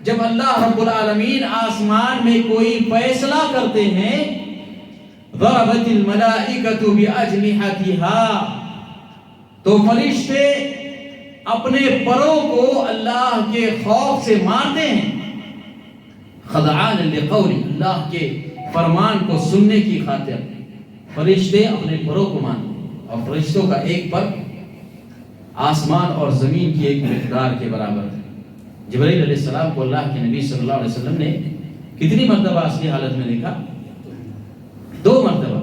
جب اللہ رب العالمین آسمان میں کوئی فیصلہ کرتے ہیں ضربت الملائکۃ باجنحتها، تو فرشتے اپنے پروں کو اللہ کے خوف سے مارتے ہیں. خضعان لقول، اللہ کے فرمان کو سننے کی خاطر فرشتے اپنے پروں کو مانتے ہیں. اور فرشتوں کا ایک پر آسمان اور زمین کی ایک مقدار کے برابر ہے۔ جبرائیل علیہ السلام کو اللہ کے نبی صلی اللہ علیہ وسلم نے کتنی مرتبہ اصلی حالت میں دیکھا؟ 2 مرتبہ۔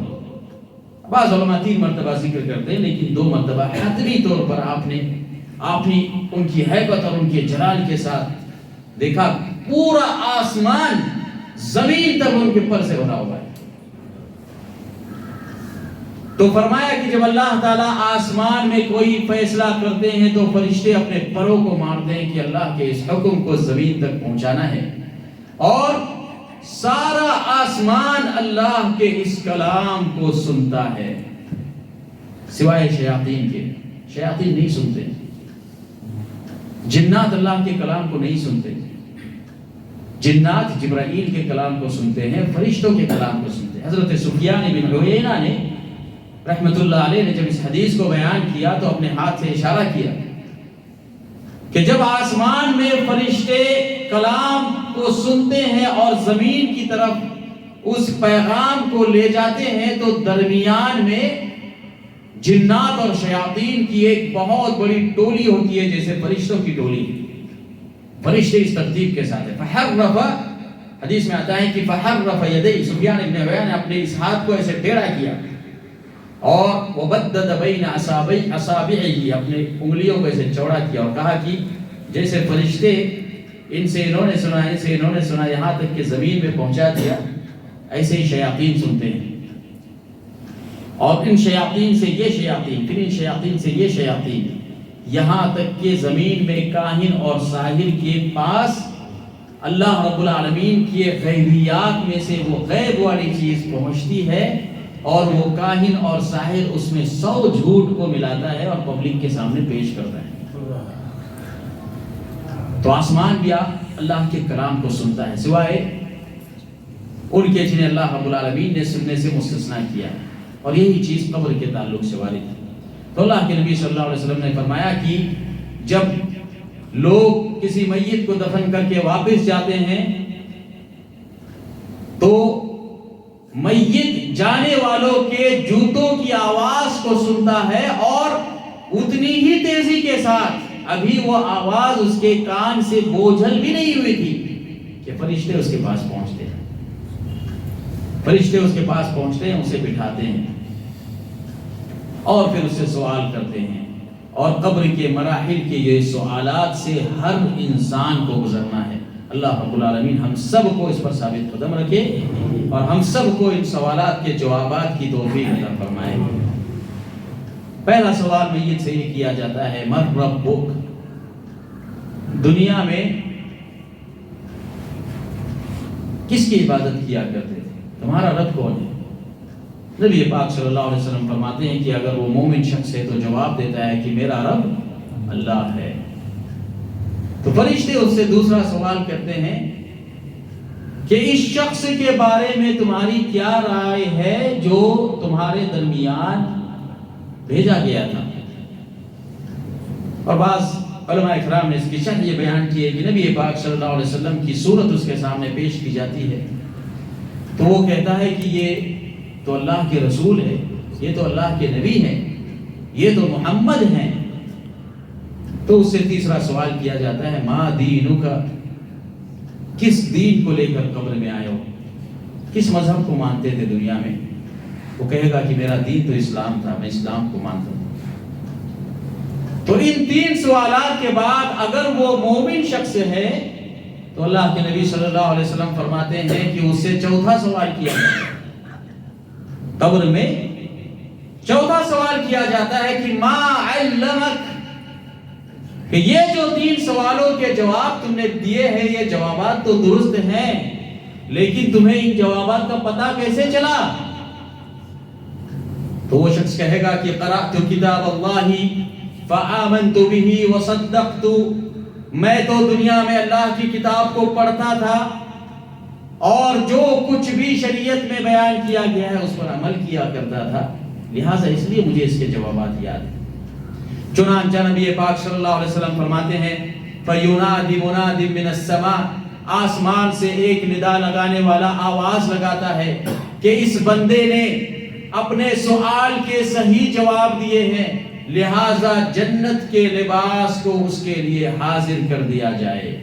بعض علماء 3 مرتبہ ذکر کرتے ہیں، لیکن 2 مرتبہ حتمی طور پر آپ نے ان کی ہیبت اور ان کے جلال کے ساتھ دیکھا۔ پورا آسمان زمین تک ان کے پر سے بھرا ہوا ہے۔ تو فرمایا کہ جب اللہ تعالیٰ آسمان میں کوئی فیصلہ کرتے ہیں تو فرشتے اپنے پروں کو مارتے ہیں کہ اللہ کے اس حکم کو زمین تک پہنچانا ہے، اور سارا آسمان اللہ کے اس کلام کو سنتا ہے سوائے شیاطین کے۔ شیاطین نہیں سنتے، جنات اللہ کے کلام کو نہیں سنتے۔ جنات جبرائیل کے کلام کو سنتے ہیں، فرشتوں کے کلام کو سنتے ہیں۔ حضرت سفیان بن عیینہ نے رحمت اللہ علیہ نے جب اس حدیث کو بیان کیا تو اپنے ہاتھ سے اشارہ کیا کہ جب آسمان میں فرشتے کلام کو سنتے ہیں اور زمین کی طرف اس پیغام کو لے جاتے ہیں تو درمیان میں جنات اور شیاطین کی ایک بہت بڑی ٹولی ہوتی ہے، جیسے فرشتوں کی ٹولی۔ فرشتے اس ترتیب کے ساتھ ہے، فحرف، حدیث میں آتا ہے کہ فحرف یدی، سفیان بن عیینہ نے اپنے اس ہاتھ کو ایسے ٹیڑھا کیا اور وبدد بین اصابعہ، اپنے انگلیوں کو ایسے چوڑا کیا اور کہا کہ جیسے فرشتے ان سے انہوں نے سنا، ان سے انہوں نے سنا، یہاں تک کہ زمین میں پہنچا دیا، ایسے ہی شیاطین سنتے ہیں، اور ان شیاطین سے یہ شیاطین، پھر ان شیاطین سے یہ شیاطین، یہاں تک کہ زمین میں کاہن اور ساحر کے پاس اللہ رب العالمین کی غیبیات میں سے وہ غیب والی چیز پہنچتی ہے، اور وہ کاہن اور ساحر اس میں 100 جھوٹ کو ملاتا ہے اور پبلک کے سامنے پیش کرتا ہے۔ تو آسمان بھی اللہ کے کلام کو سنتا ہے، سوائے ان کے جنہیں اللہ رب العالمین نے سننے سے مستثنا کیا ہے، اور یہی چیز قبر کے تعلق سے وارد ہے۔ تو اللہ کے نبی صلی اللہ علیہ وسلم نے فرمایا کہ جب لوگ کسی میت کو دفن کر کے واپس جاتے ہیں تو میت جانے والوں کے جوتوں کی آواز کو سنتا ہے، اور اتنی ہی تیزی کے ساتھ ابھی وہ آواز اس کے کان سے بوجھل بھی نہیں ہوئی تھی کہ فرشتے اس کے پاس پہنچتے ہیں۔ فرشتے اس کے پاس پہنچتے ہیں، اسے بٹھاتے ہیں اور پھر اس سے سوال کرتے ہیں، اور قبر کے مراحل کے یہ سوالات سے ہر انسان کو گزرنا ہے۔ اللہ رب العالمین ہم سب کو اس پر ثابت قدم رکھے اور ہم سب کو ان سوالات کے جوابات کی توفیق عطا فرمائے۔ پہلا سوال میت سے یہ کیا جاتا ہے، من ربک، دنیا میں کس کی عبادت کیا کرتے تھے؟ تمہارا رب کون ہے؟ نبی پاک صلی اللہ علیہ وسلم فرماتے ہیں کہ اگر وہ مومن شخص ہے تو جواب دیتا ہے کہ میرا رب اللہ ہے۔ تو فرشتے اس سے دوسرا سوال کرتے ہیں کہ اس شخص کے بارے میں تمہاری کیا رائے ہے جو تمہارے درمیان بھیجا گیا تھا؟ اور بعض علماء اکرام نے اس کی شرح یہ بیان کی ہے کہ نبی پاک صلی اللہ علیہ وسلم کی صورت اس کے سامنے پیش کی جاتی ہے تو وہ کہتا ہے کہ یہ تو اللہ کے رسول ہے، یہ تو اللہ کے نبی ہیں، یہ تو محمد ہیں۔ تو اس سے تیسرا سوال کیا جاتا ہے، ما دینک، کس دین کو لے کر قبر میں آئے ہو، کس مذہب کو مانتے تھے دنیا میں؟ وہ کہے گا کہ میرا دین تو اسلام تھا، میں اسلام کو مانتا ہوں۔ تو ان 3 سوالات کے بعد اگر وہ مومن شخص ہے تو اللہ کے نبی صلی اللہ علیہ وسلم فرماتے ہیں کہ اس سے چوتھا سوال کیا جاتا ہے، قبر میں چوتھا سوال کیا جاتا ہے کہ ما علمک، کہ یہ جو 3 سوالوں کے جواب تم نے دیے ہیں یہ جوابات تو درست ہیں، لیکن تمہیں ان جوابات کا پتہ کیسے چلا؟ تو وہ شخص کہے گا کہ قرأت کتاب اللہ فآمنت به وصدقت، میں تو دنیا میں اللہ کی کتاب کو پڑھتا تھا اور جو کچھ بھی شریعت میں بیان کیا گیا ہے اس پر عمل کیا کرتا تھا، لہٰذا اس لیے مجھے اس کے جوابات یاد ہیں۔ چنانچہ نبی پاک صلی اللہ علیہ وسلم فرماتے ہیں فَيُنَادِ مُنَادٍ مِّنَ السَّمَاءِ، آسمان سے ایک ندا لگانے والا آواز لگاتا ہے کہ اس بندے نے اپنے سوال کے صحیح جواب دیے ہیں، لہذا جنت کے لباس کو اس کے لیے حاضر کر دیا جائے،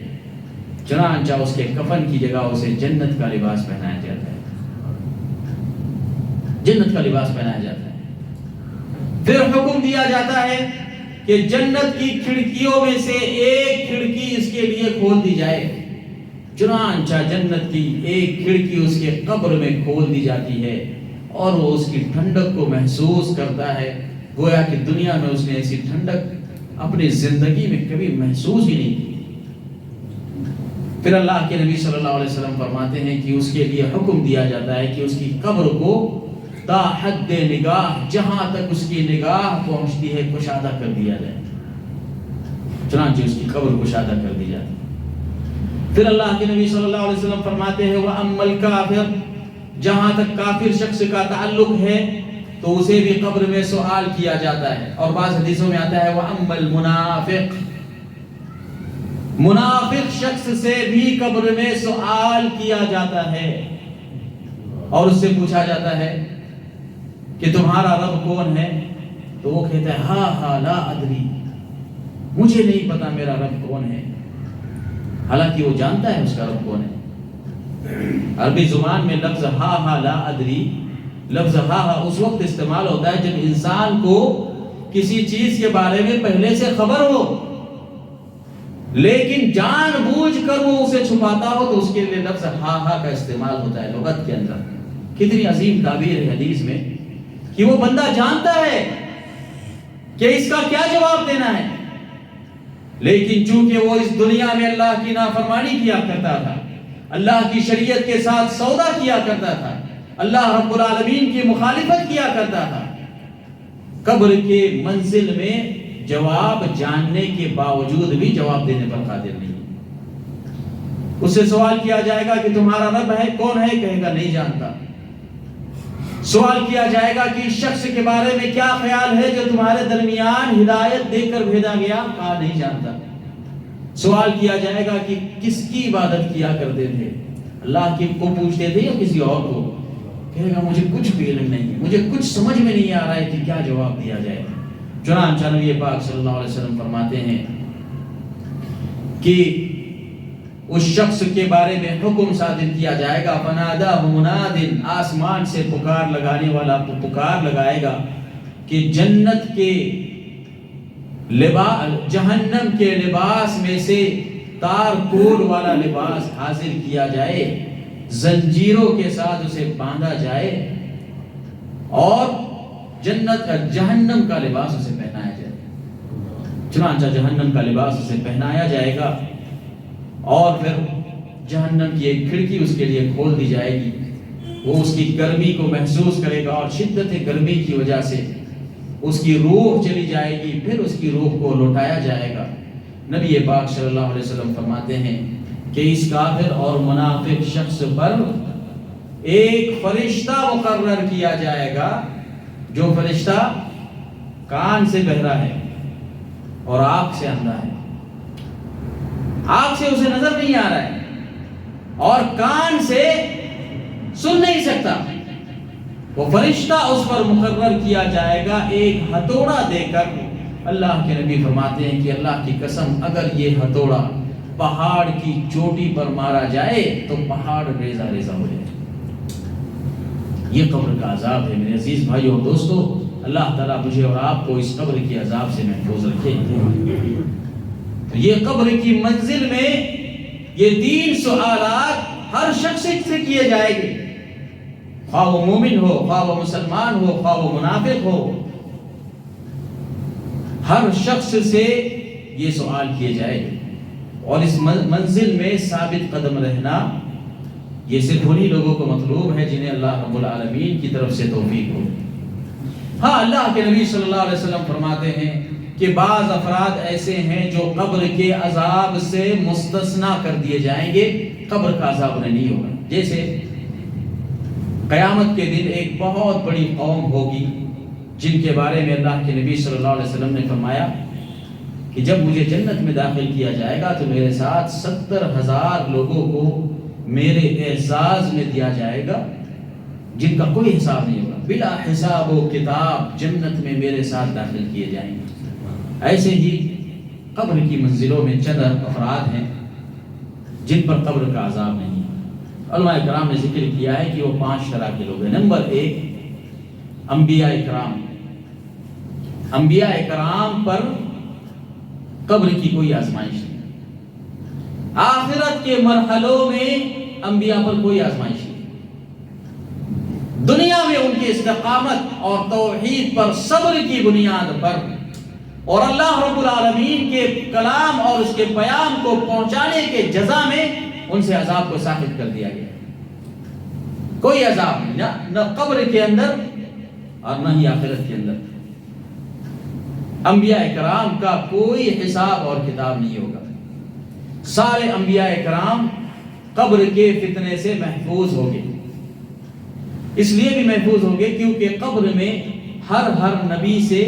چنانچہ اس کے کفن کی جگہ اسے جنت کا لباس پہنایا جاتا ہے، جنت کا لباس پہنایا جاتا ہے۔ پھر حکم دیا جاتا ہے کہ جنت کی کھڑکیوں میں سے ایک کھڑکی اس کے لیے کھول دی جائے، چنانچہ جنت کی ایک کھڑکی اس کے قبر میں کھول دی جاتی ہے اور وہ اس کی ٹھنڈک کو محسوس کرتا ہے، گویا کہ دنیا میں اس نے ایسی ٹھنڈک اپنی زندگی میں کبھی محسوس ہی نہیں کی۔ پھر اللہ کے نبی صلی اللہ علیہ وسلم فرماتے ہیں کہ اس کے لیے حکم دیا جاتا ہے کہ اس کی قبر کو تا حد نگاہ، جہاں تک اس کی نگاہ پہنچتی ہے، کشادہ کر دیا جائے، چنانچہ اس کی قبر کشادہ کر دی جاتی ہے۔ پھر اللہ کے نبی صلی اللہ علیہ وسلم فرماتے ہیں وَأَمَّا الْكَافِرُ، جہاں تک کافر شخص کا تعلق ہے تو اسے بھی قبر میں سوال کیا جاتا ہے، اور بعض حدیثوں میں آتا ہے وَأَمَّا الْمُنَافِقُ، منافق شخص سے بھی قبر میں سوال کیا جاتا ہے اور اس سے پوچھا جاتا ہے کہ تمہارا رب کون ہے؟ تو وہ کہتا ہے ہاں لا ادری، مجھے نہیں پتا میرا رب کون ہے، حالانکہ وہ جانتا ہے اس کا رب کون ہے۔ عربی زبان میں لفظ ہاں لا ادری، لفظ ہاں اس وقت استعمال ہوتا ہے جب انسان کو کسی چیز کے بارے میں پہلے سے خبر ہو لیکن جان بوجھ کر وہ اسے چھپاتا ہو، تو اس کے لیے لفظ ہاں کا استعمال ہوتا ہے لغت کے اندر۔ کتنی عظیم تعبیر ہے حدیث میں کہ وہ بندہ جانتا ہے کہ اس کا کیا جواب دینا ہے، لیکن چونکہ وہ اس دنیا میں اللہ کی نافرمانی کیا کرتا تھا، اللہ کی شریعت کے ساتھ سودا کیا کرتا تھا، اللہ رب العالمین کی مخالفت کیا کرتا تھا، قبر کے منزل میں جواب جاننے کے باوجود بھی جواب دینے پر قادر نہیں۔ اس سے سوال کیا جائے گا کہ تمہارا رب ہے کون ہے؟ کہے گا نہیں جانتا۔ سوال کیا جائے گا کہ اس شخص کے بارے میں کیا خیال ہے جو تمہارے درمیان ہدایت دے کر بھیجا گیا؟ کہا نہیں جانتا۔ سوال کیا جائے گا کہ کس کی عبادت کیا کرتے تھے؟ اللہ کی کو پوچھتے تھے یا کسی اور کو؟ کہے گا مجھے کچھ بھی علم نہیں ہے، مجھے کچھ سمجھ میں نہیں آ رہا ہے کہ کیا جواب دیا جائے۔ چنانچہ نبی پاک صلی اللہ علیہ وسلم فرماتے ہیں کہ اس شخص کے بارے میں حکم صادر کیا جائے گا، فناداہ مناد، آسمان سے پکار لگانے والا پکار لگائے گا کہ جنت کے لباس، جہنم کے لباس میں سے تار کول والا لباس حاضر کیا جائے، زنجیروں کے ساتھ اسے باندھا جائے اور جہنم کا لباس اسے پہنایا جائے۔ چنانچہ جہنم کا لباس اسے پہنایا جائے گا اور پھر جہنم کی ایک کھڑکی اس کے لیے کھول دی جائے گی، وہ اس کی گرمی کو محسوس کرے گا اور شدت گرمی کی وجہ سے اس کی روح چلی جائے گی، پھر اس کی روح کو لوٹایا جائے گا۔ نبی پاک صلی اللہ علیہ وسلم فرماتے ہیں کہ اس کافر اور منافق شخص پر ایک فرشتہ مقرر کیا جائے گا، جو فرشتہ کان سے بہرا ہے اور آنکھ سے اندھا ہے، آنکھ سے اسے نظر نہیں آ رہا ہے اور کان سے سن نہیں سکتا۔ وہ فرشتہ اس پر مقرر کیا جائے گا ایک ہتھوڑا دے کر۔ اللہ کے نبی فرماتے ہیں کہ اللہ کی قسم اگر یہ ہتھوڑا پہاڑ کی چوٹی پر مارا جائے تو پہاڑ ریزہ ریزہ ہو جائے۔ یہ قبر کا عذاب ہے میرے عزیز بھائیوں اور دوستو۔ اللہ تعالیٰ مجھے اور آپ کو اس قبر کی عذاب سے محفوظ رکھے۔ یہ قبر کی منزل میں یہ 3 سوالات ہر شخص سے کیے جائیں گے، خواہ وہ مومن ہو، خواہ وہ مسلمان ہو، خواہ وہ منافق ہو، ہر شخص سے یہ سوال کیے جائیں گے۔ اور اس منزل میں ثابت قدم رہنا یہ صرف انہی لوگوں کو مطلوب ہے جنہیں اللہ رب العالمین کی طرف سے توفیق ہو۔ ہاں، اللہ کے نبی صلی اللہ علیہ وسلم فرماتے ہیں کہ بعض افراد ایسے ہیں جو قبر کے عذاب سے مستثنا کر دیے جائیں گے، قبر کا عذاب انہیں نہیں ہوگا۔ جیسے قیامت کے دن ایک بہت بڑی قوم ہوگی جن کے بارے میں اللہ کے نبی صلی اللہ علیہ وسلم نے فرمایا کہ جب مجھے جنت میں داخل کیا جائے گا تو میرے ساتھ 70,000 لوگوں کو میرے اعزاز میں دیا جائے گا جن کا کوئی حساب نہیں ہوگا۔ بلا حساب و کتاب جنت میں میرے ساتھ داخل کیے جائیں گے۔ ایسے ہی قبر کی منزلوں میں چند افراد ہیں جن پر قبر کا عذاب نہیں ہے۔ علماء کرام نے ذکر کیا ہے کہ وہ 5 طرح کے لوگ ہیں۔ نمبر 1، انبیاء کرام۔ انبیاء کرام پر قبر کی کوئی آزمائش نہیں۔ آخرت کے مرحلوں میں انبیاء پر کوئی آزمائش نہیں۔ دنیا میں ان کی استقامت اور توحید پر، صبر کی بنیاد پر، اور اللہ رب العالمین کے کلام اور اس کے پیام کو پہنچانے کے جزا میں ان سے عذاب کو ساقط کر دیا گیا۔ کوئی عذاب نہیں، نہ قبر کے اندر اور نہ ہی آخرت کے اندر۔ انبیاء کرام کا کوئی حساب اور کتاب نہیں ہوگا۔ سارے انبیاء کرام قبر کے فتنے سے محفوظ ہو گئے۔ اس لیے بھی محفوظ ہو گئے کیونکہ قبر میں ہر نبی سے،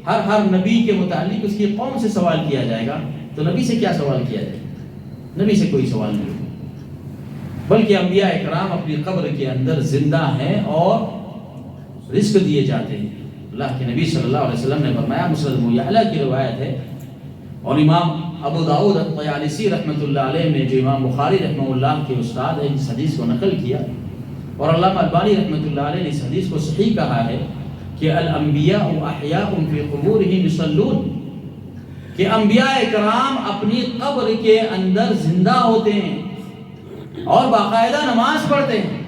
ہر نبی کے متعلق اس کی قوم سے سوال کیا جائے گا۔ تو نبی سے کیا سوال کیا جائے گا؟ نبی سے کوئی سوال نہیں ہوگا، بلکہ انبیاء کرام اپنی قبر کے اندر زندہ ہیں اور رزق دیے جاتے ہیں۔ اللہ کے نبی صلی اللہ علیہ وسلم نے فرمایا، مسند مویعلہ کی روایت ہے، اور امام ابو داؤد الطیالسی رحمۃ اللہ علیہ نے جو امام بخاری رحمہ اللہ کے استاد ہیں اس حدیث کو نقل کیا، اور علامہ البانی رحمۃ اللہ علیہ نے اس حدیث کو صحیح کہا ہے کہ الانبیاء احیاء فی قبورہم یصلون، کہ انبیاء کرام اپنی قبر کے اندر زندہ ہوتے ہیں اور باقاعدہ نماز پڑھتے ہیں۔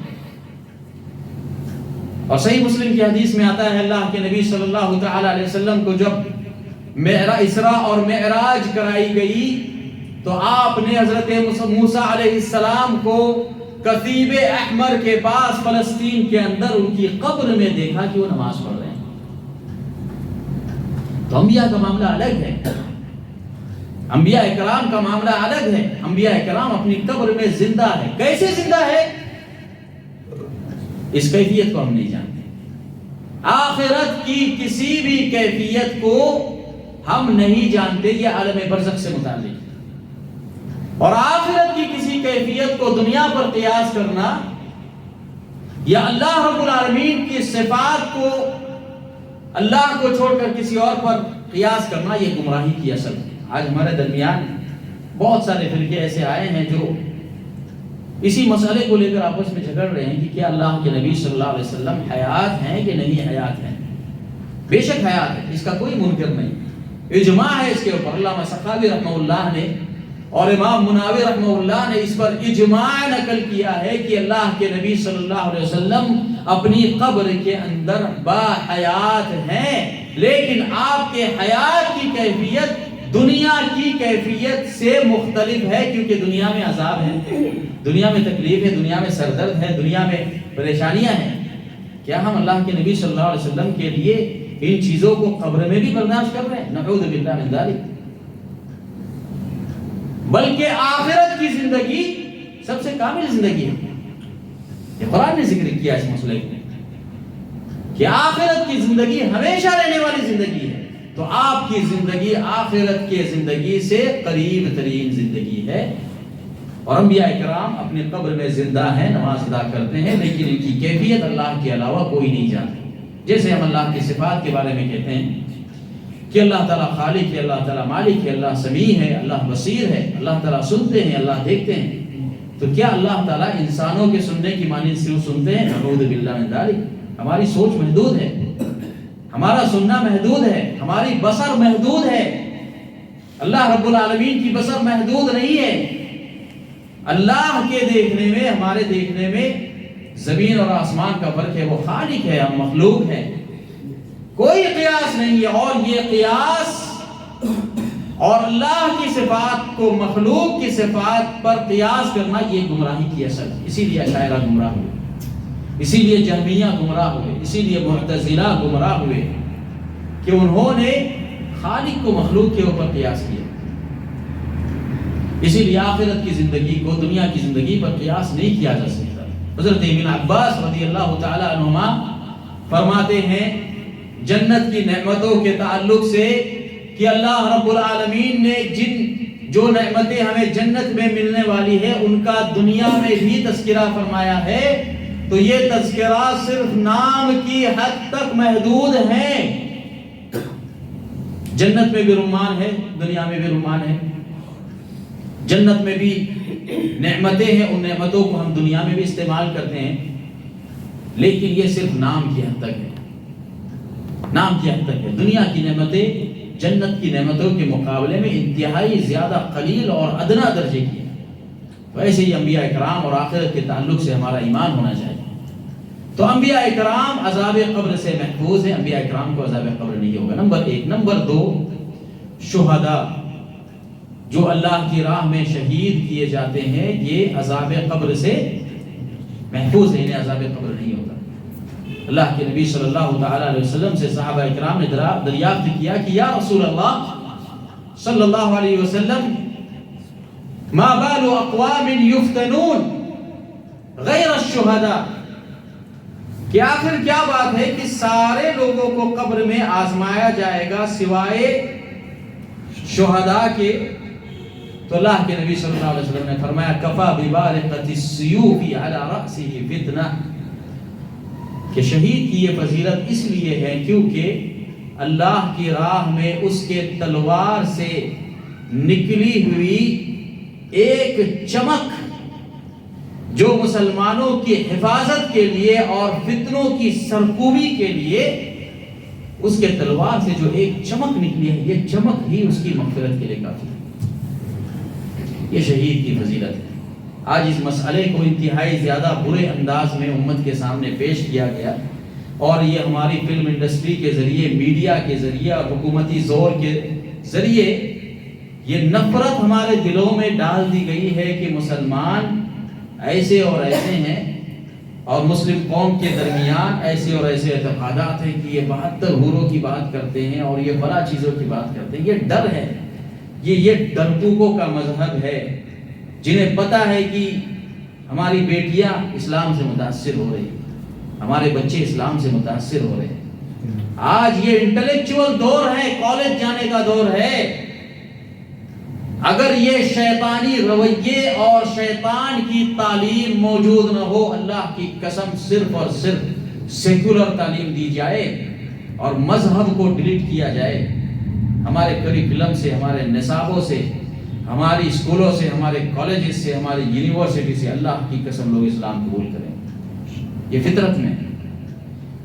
اور صحیح مسلم کی حدیث میں آتا ہے، اللہ کے نبی صلی اللہ تعالی علیہ وسلم کو جب اسراء اور معراج کرائی گئی تو آپ نے حضرت موسیٰ علیہ السلام کو کثیب احمر کے پاس فلسطین کے اندر ان کی قبر میں دیکھا کہ وہ نماز پڑھ رہے ہیں۔ تو انبیاء کا معاملہ الگ ہے، انبیاء کرام کا معاملہ الگ ہے۔ انبیاء کرام اپنی قبر میں زندہ ہے۔ کیسے زندہ ہے اس کیفیت کو ہم نہیں جانتے۔ آخرت کی کسی بھی کیفیت کو ہم نہیں جانتے، یہ عالم برزخ سے متعلق ہے۔ اور آخرت کی کسی کیفیت کو دنیا پر قیاس کرنا یا اللہ رب العالمین کی صفات کو اللہ کو چھوڑ کر کسی اور پر قیاس کرنا، یہ گمراہی کی اصل ہے۔ آج ہمارے درمیان بہت سارے فرقے ایسے آئے ہیں جو اسی مسئلے کو لے کر آپس میں جھگڑ رہے ہیں کہ کیا اللہ کے نبی صلی اللہ علیہ وسلم حیات ہیں کہ نہیں حیات ہیں۔ بے شک حیات ہے، اس کا کوئی منکر نہیں، اجماع ہے اس کے اوپر۔ علامہ سخاوی رحمہ اللہ نے اور امام مناوی رحمہ اللہ نے اس پر اجماع نقل کیا ہے کہ اللہ کے نبی صلی اللہ علیہ وسلم اپنی قبر کے اندر با حیات ہیں، لیکن آپ کے حیات کی کیفیت دنیا کی کیفیت سے مختلف ہے، کیونکہ دنیا میں عذاب ہے، دنیا میں تکلیف ہے، دنیا میں سردرد ہے، دنیا میں پریشانیاں ہیں۔ کیا ہم اللہ کے نبی صلی اللہ علیہ وسلم کے لیے ان چیزوں کو قبر میں بھی برداشت کر رہے ہیں؟ نعوذ باللہ من ذالک۔ بلکہ آخرت کی زندگی سب سے کامل زندگی ہے۔ یہ قرآن نے ذکر کیا اس مسئلے کو کہ آخرت کی زندگی ہمیشہ رہنے والی زندگی ہے۔ تو آپ کی زندگی آخرت کے زندگی سے قریب ترین زندگی ہے۔ اور انبیاء کرام اپنی قبر میں زندہ ہیں، نماز ادا کرتے ہیں، لیکن ان کی کیفیت اللہ کے علاوہ کوئی نہیں جانتا۔ جیسے ہم اللہ کی صفات کے بارے میں کہتے ہیں کہ اللہ تعالیٰ خالق ہے، اللہ تعالیٰ مالک ہے، اللہ سمیع ہے، اللہ بصیر ہے، اللہ تعالیٰ سنتے ہیں، اللہ دیکھتے ہیں، تو کیا اللہ تعالیٰ انسانوں کے سننے کی مانند صرف سنتے ہیں؟ نعوذ باللہ من ذالک۔ ہماری سوچ محدود ہے، ہمارا سننا محدود ہے، ہماری بصر محدود ہے۔ اللہ رب العالمین کی بصر محدود نہیں ہے۔ اللہ کے دیکھنے میں، ہمارے دیکھنے میں زمین اور آسمان کا فرق ہے۔ وہ خالق ہے، ہم مخلوق ہیں، کوئی قیاس نہیں ہے۔ اور یہ قیاس اور اللہ کی صفات کو مخلوق کی صفات پر قیاس کرنا، یہ گمراہی کی اصل ہے۔ اسی لیے اشاعرہ گمراہ ہوئے، اسی لیے جہمیہ گمراہ ہوئے، اسی لیے معتزلہ گمراہ ہوئے کہ انہوں نے خالق کو مخلوق کے اوپر قیاس کیا۔ اسی لیے آخرت کی زندگی کو دنیا کی زندگی پر قیاس نہیں کیا جا سکتا۔ حضرت ابن عباس رضی اللہ تعالی عنہما فرماتے ہیں جنت کی نعمتوں کے تعلق سے کہ اللہ رب العالمین نے جو نعمتیں ہمیں جنت میں ملنے والی ہے ان کا دنیا میں بھی تذکرہ فرمایا ہے، تو یہ تذکرات صرف نام کی حد تک محدود ہیں. جنت میں بھی رمان ہے، دنیا میں بھی رمان ہے. جنت میں بھی نعمتیں ہیں، ان نعمتوں کو ہم دنیا میں بھی استعمال کرتے ہیں، لیکن یہ صرف نام کی حد تک ہے. نام کی حد تک ہے. دنیا کی نعمتیں جنت کی نعمتوں کے مقابلے میں انتہائی زیادہ قلیل اور ادنا درجے کی ہیں. ویسے ہی انبیاء اکرام اور آخرت کے تعلق سے ہمارا ایمان ہونا چاہیے. تو انبیاء اکرام عذاب قبر سے محفوظ ہیں، انبیاء اکرام کو عذاب قبر نہیں ہوگا. نمبر 1. نمبر 2، شہداء جو اللہ کی راہ میں شہید کیے جاتے ہیں یہ عذاب قبر سے محفوظ ہیں، انہیں عذاب قبر نہیں ہوگا. اللہ کے نبی صلی اللہ تعالی علیہ وسلم سے صحابہ اکرام نے دریافت کیا کہ یا رسول اللہ صلی اللہ علیہ وسلم، ما بال اقوام یفتنون غیر الشہداء، کہ آخر کیا بات ہے کہ سارے لوگوں کو قبر میں آزمایا جائے گا سوائے شہداء کے؟ تو اللہ کے نبی صلی اللہ علیہ وسلم نے فرمایا کفا ببارقۃ السیوف علی رأسہ فتنہ، کہ شہید کی یہ فضیلت اس لیے ہے کیونکہ اللہ کی راہ میں اس کے تلوار سے نکلی ہوئی ایک چمک جو مسلمانوں کی حفاظت کے لیے اور فتنوں کی سرکوبی کے لیے اس کے تلوار سے جو ایک چمک نکلی ہے، یہ چمک ہی اس کی مغفرت کے لیے کافی ہے. یہ شہید کی فضیلت ہے. آج اس مسئلے کو انتہائی زیادہ برے انداز میں امت کے سامنے پیش کیا گیا، اور یہ ہماری فلم انڈسٹری کے ذریعے، میڈیا کے ذریعے اور حکومتی زور کے ذریعے یہ نفرت ہمارے دلوں میں ڈال دی گئی ہے کہ مسلمان ایسے اور ایسے ہیں، اور مسلم قوم کے درمیان ایسے اور ایسے اعتقادات ہیں کہ یہ 72 حوروں کی بات کرتے ہیں اور یہ فلاں چیزوں کی بات کرتے ہیں. یہ ڈر ہے، یہ ڈرپوکوں کا مذہب ہے، جنہیں پتہ ہے کہ ہماری بیٹیاں اسلام سے متاثر ہو رہی ہیں، ہمارے بچے اسلام سے متاثر ہو رہے ہیں. آج یہ انٹلیکچوئل دور ہے، کالج جانے کا دور ہے. اگر یہ شیطانی رویے اور شیطان کی تعلیم موجود نہ ہو، اللہ کی قسم صرف اور صرف سیکولر تعلیم دی جائے اور مذہب کو ڈیلیٹ کیا جائے ہمارے کریکولم سے، ہمارے نصابوں سے، ہماری اسکولوں سے، ہمارے کالجز سے، ہماری یونیورسٹی سے، اللہ کی قسم لوگ اسلام قبول کریں. یہ فطرت میں ہے.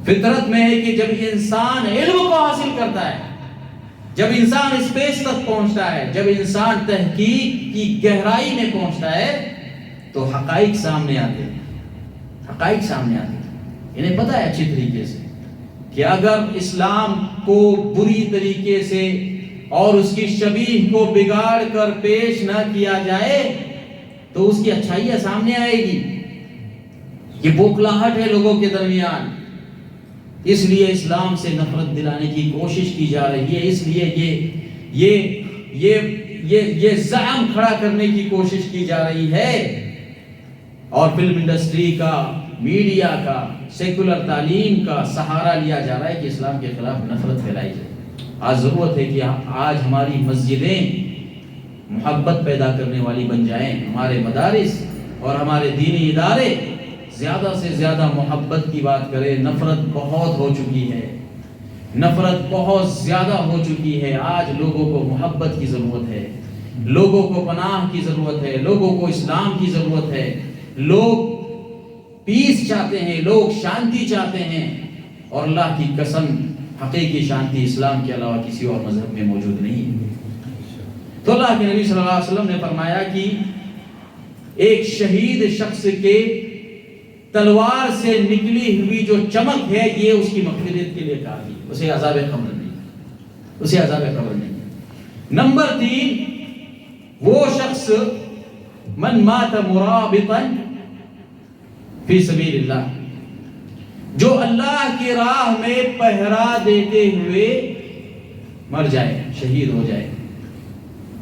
فطرت میں ہے کہ جب انسان علم کو حاصل کرتا ہے، جب انسان اسپیس تک پہنچتا ہے، جب انسان تحقیق کی گہرائی میں پہنچتا ہے تو حقائق سامنے آتے ہیں. حقائق سامنے آتے ہیں. انہیں پتہ ہے اچھی طریقے سے کہ اگر اسلام کو بری طریقے سے اور اس کی شبیہ کو بگاڑ کر پیش نہ کیا جائے تو اس کی اچھائیاں سامنے آئے گی. یہ بوکھلاہٹ ہے لوگوں کے درمیان، اس لیے اسلام سے نفرت دلانے کی کوشش کی جا رہی ہے. اس لیے یہ زعم کھڑا کرنے کی کوشش کی جا رہی ہے، اور فلم انڈسٹری کا، میڈیا کا، سیکولر تعلیم کا سہارا لیا جا رہا ہے کہ اسلام کے خلاف نفرت پھیلائی جائے. آج ضرورت ہے کہ آج ہماری مسجدیں محبت پیدا کرنے والی بن جائیں، ہمارے مدارس اور ہمارے دینی ادارے زیادہ سے زیادہ محبت کی بات کریں. نفرت بہت ہو چکی ہے، نفرت بہت زیادہ ہو چکی ہے. آج لوگوں کو محبت کی ضرورت ہے، لوگوں کو پناہ کی ضرورت ہے، لوگوں کو اسلام کی ضرورت ہے. لوگ پیس چاہتے ہیں، لوگ شانتی چاہتے ہیں، اور اللہ کی قسم حقیقی شانتی اسلام کے علاوہ کسی اور مذہب میں موجود نہیں. تو اللہ کے نبی صلی اللہ علیہ وسلم نے فرمایا کہ ایک شہید شخص کے تلوار سے نکلی ہوئی جو چمک ہے یہ اس کی مغفرت کے لیے کافی ہے، اسے عذاب قبر نہیں، اسے عذاب قبر نہیں. نمبر 3، وہ شخص من مات مرابطا فی سبیل اللہ، جو اللہ کی راہ میں پہرا دیتے ہوئے مر جائے، شہید ہو جائے.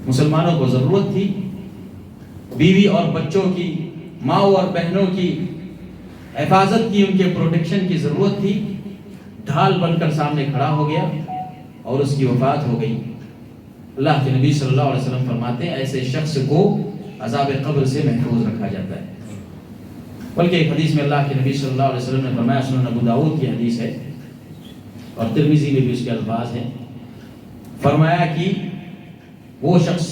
مسلمانوں کو ضرورت تھی بیوی اور بچوں کی، ماں اور بہنوں کی حفاظت کی، ان کے پروٹیکشن کی ضرورت تھی. ڈھال بن کر سامنے کھڑا ہو گیا اور اس کی وفات ہو گئی. اللہ کے نبی صلی اللہ علیہ وسلم فرماتے ہیں ایسے شخص کو عذاب قبر سے محفوظ رکھا جاتا ہے. بلکہ ایک حدیث میں اللہ کے نبی صلی اللہ علیہ وسلم نے فرمایا، سنن ابو داؤد کی حدیث ہے اور ترمذی میں بھی اس کے الفاظ ہیں، فرمایا کہ وہ شخص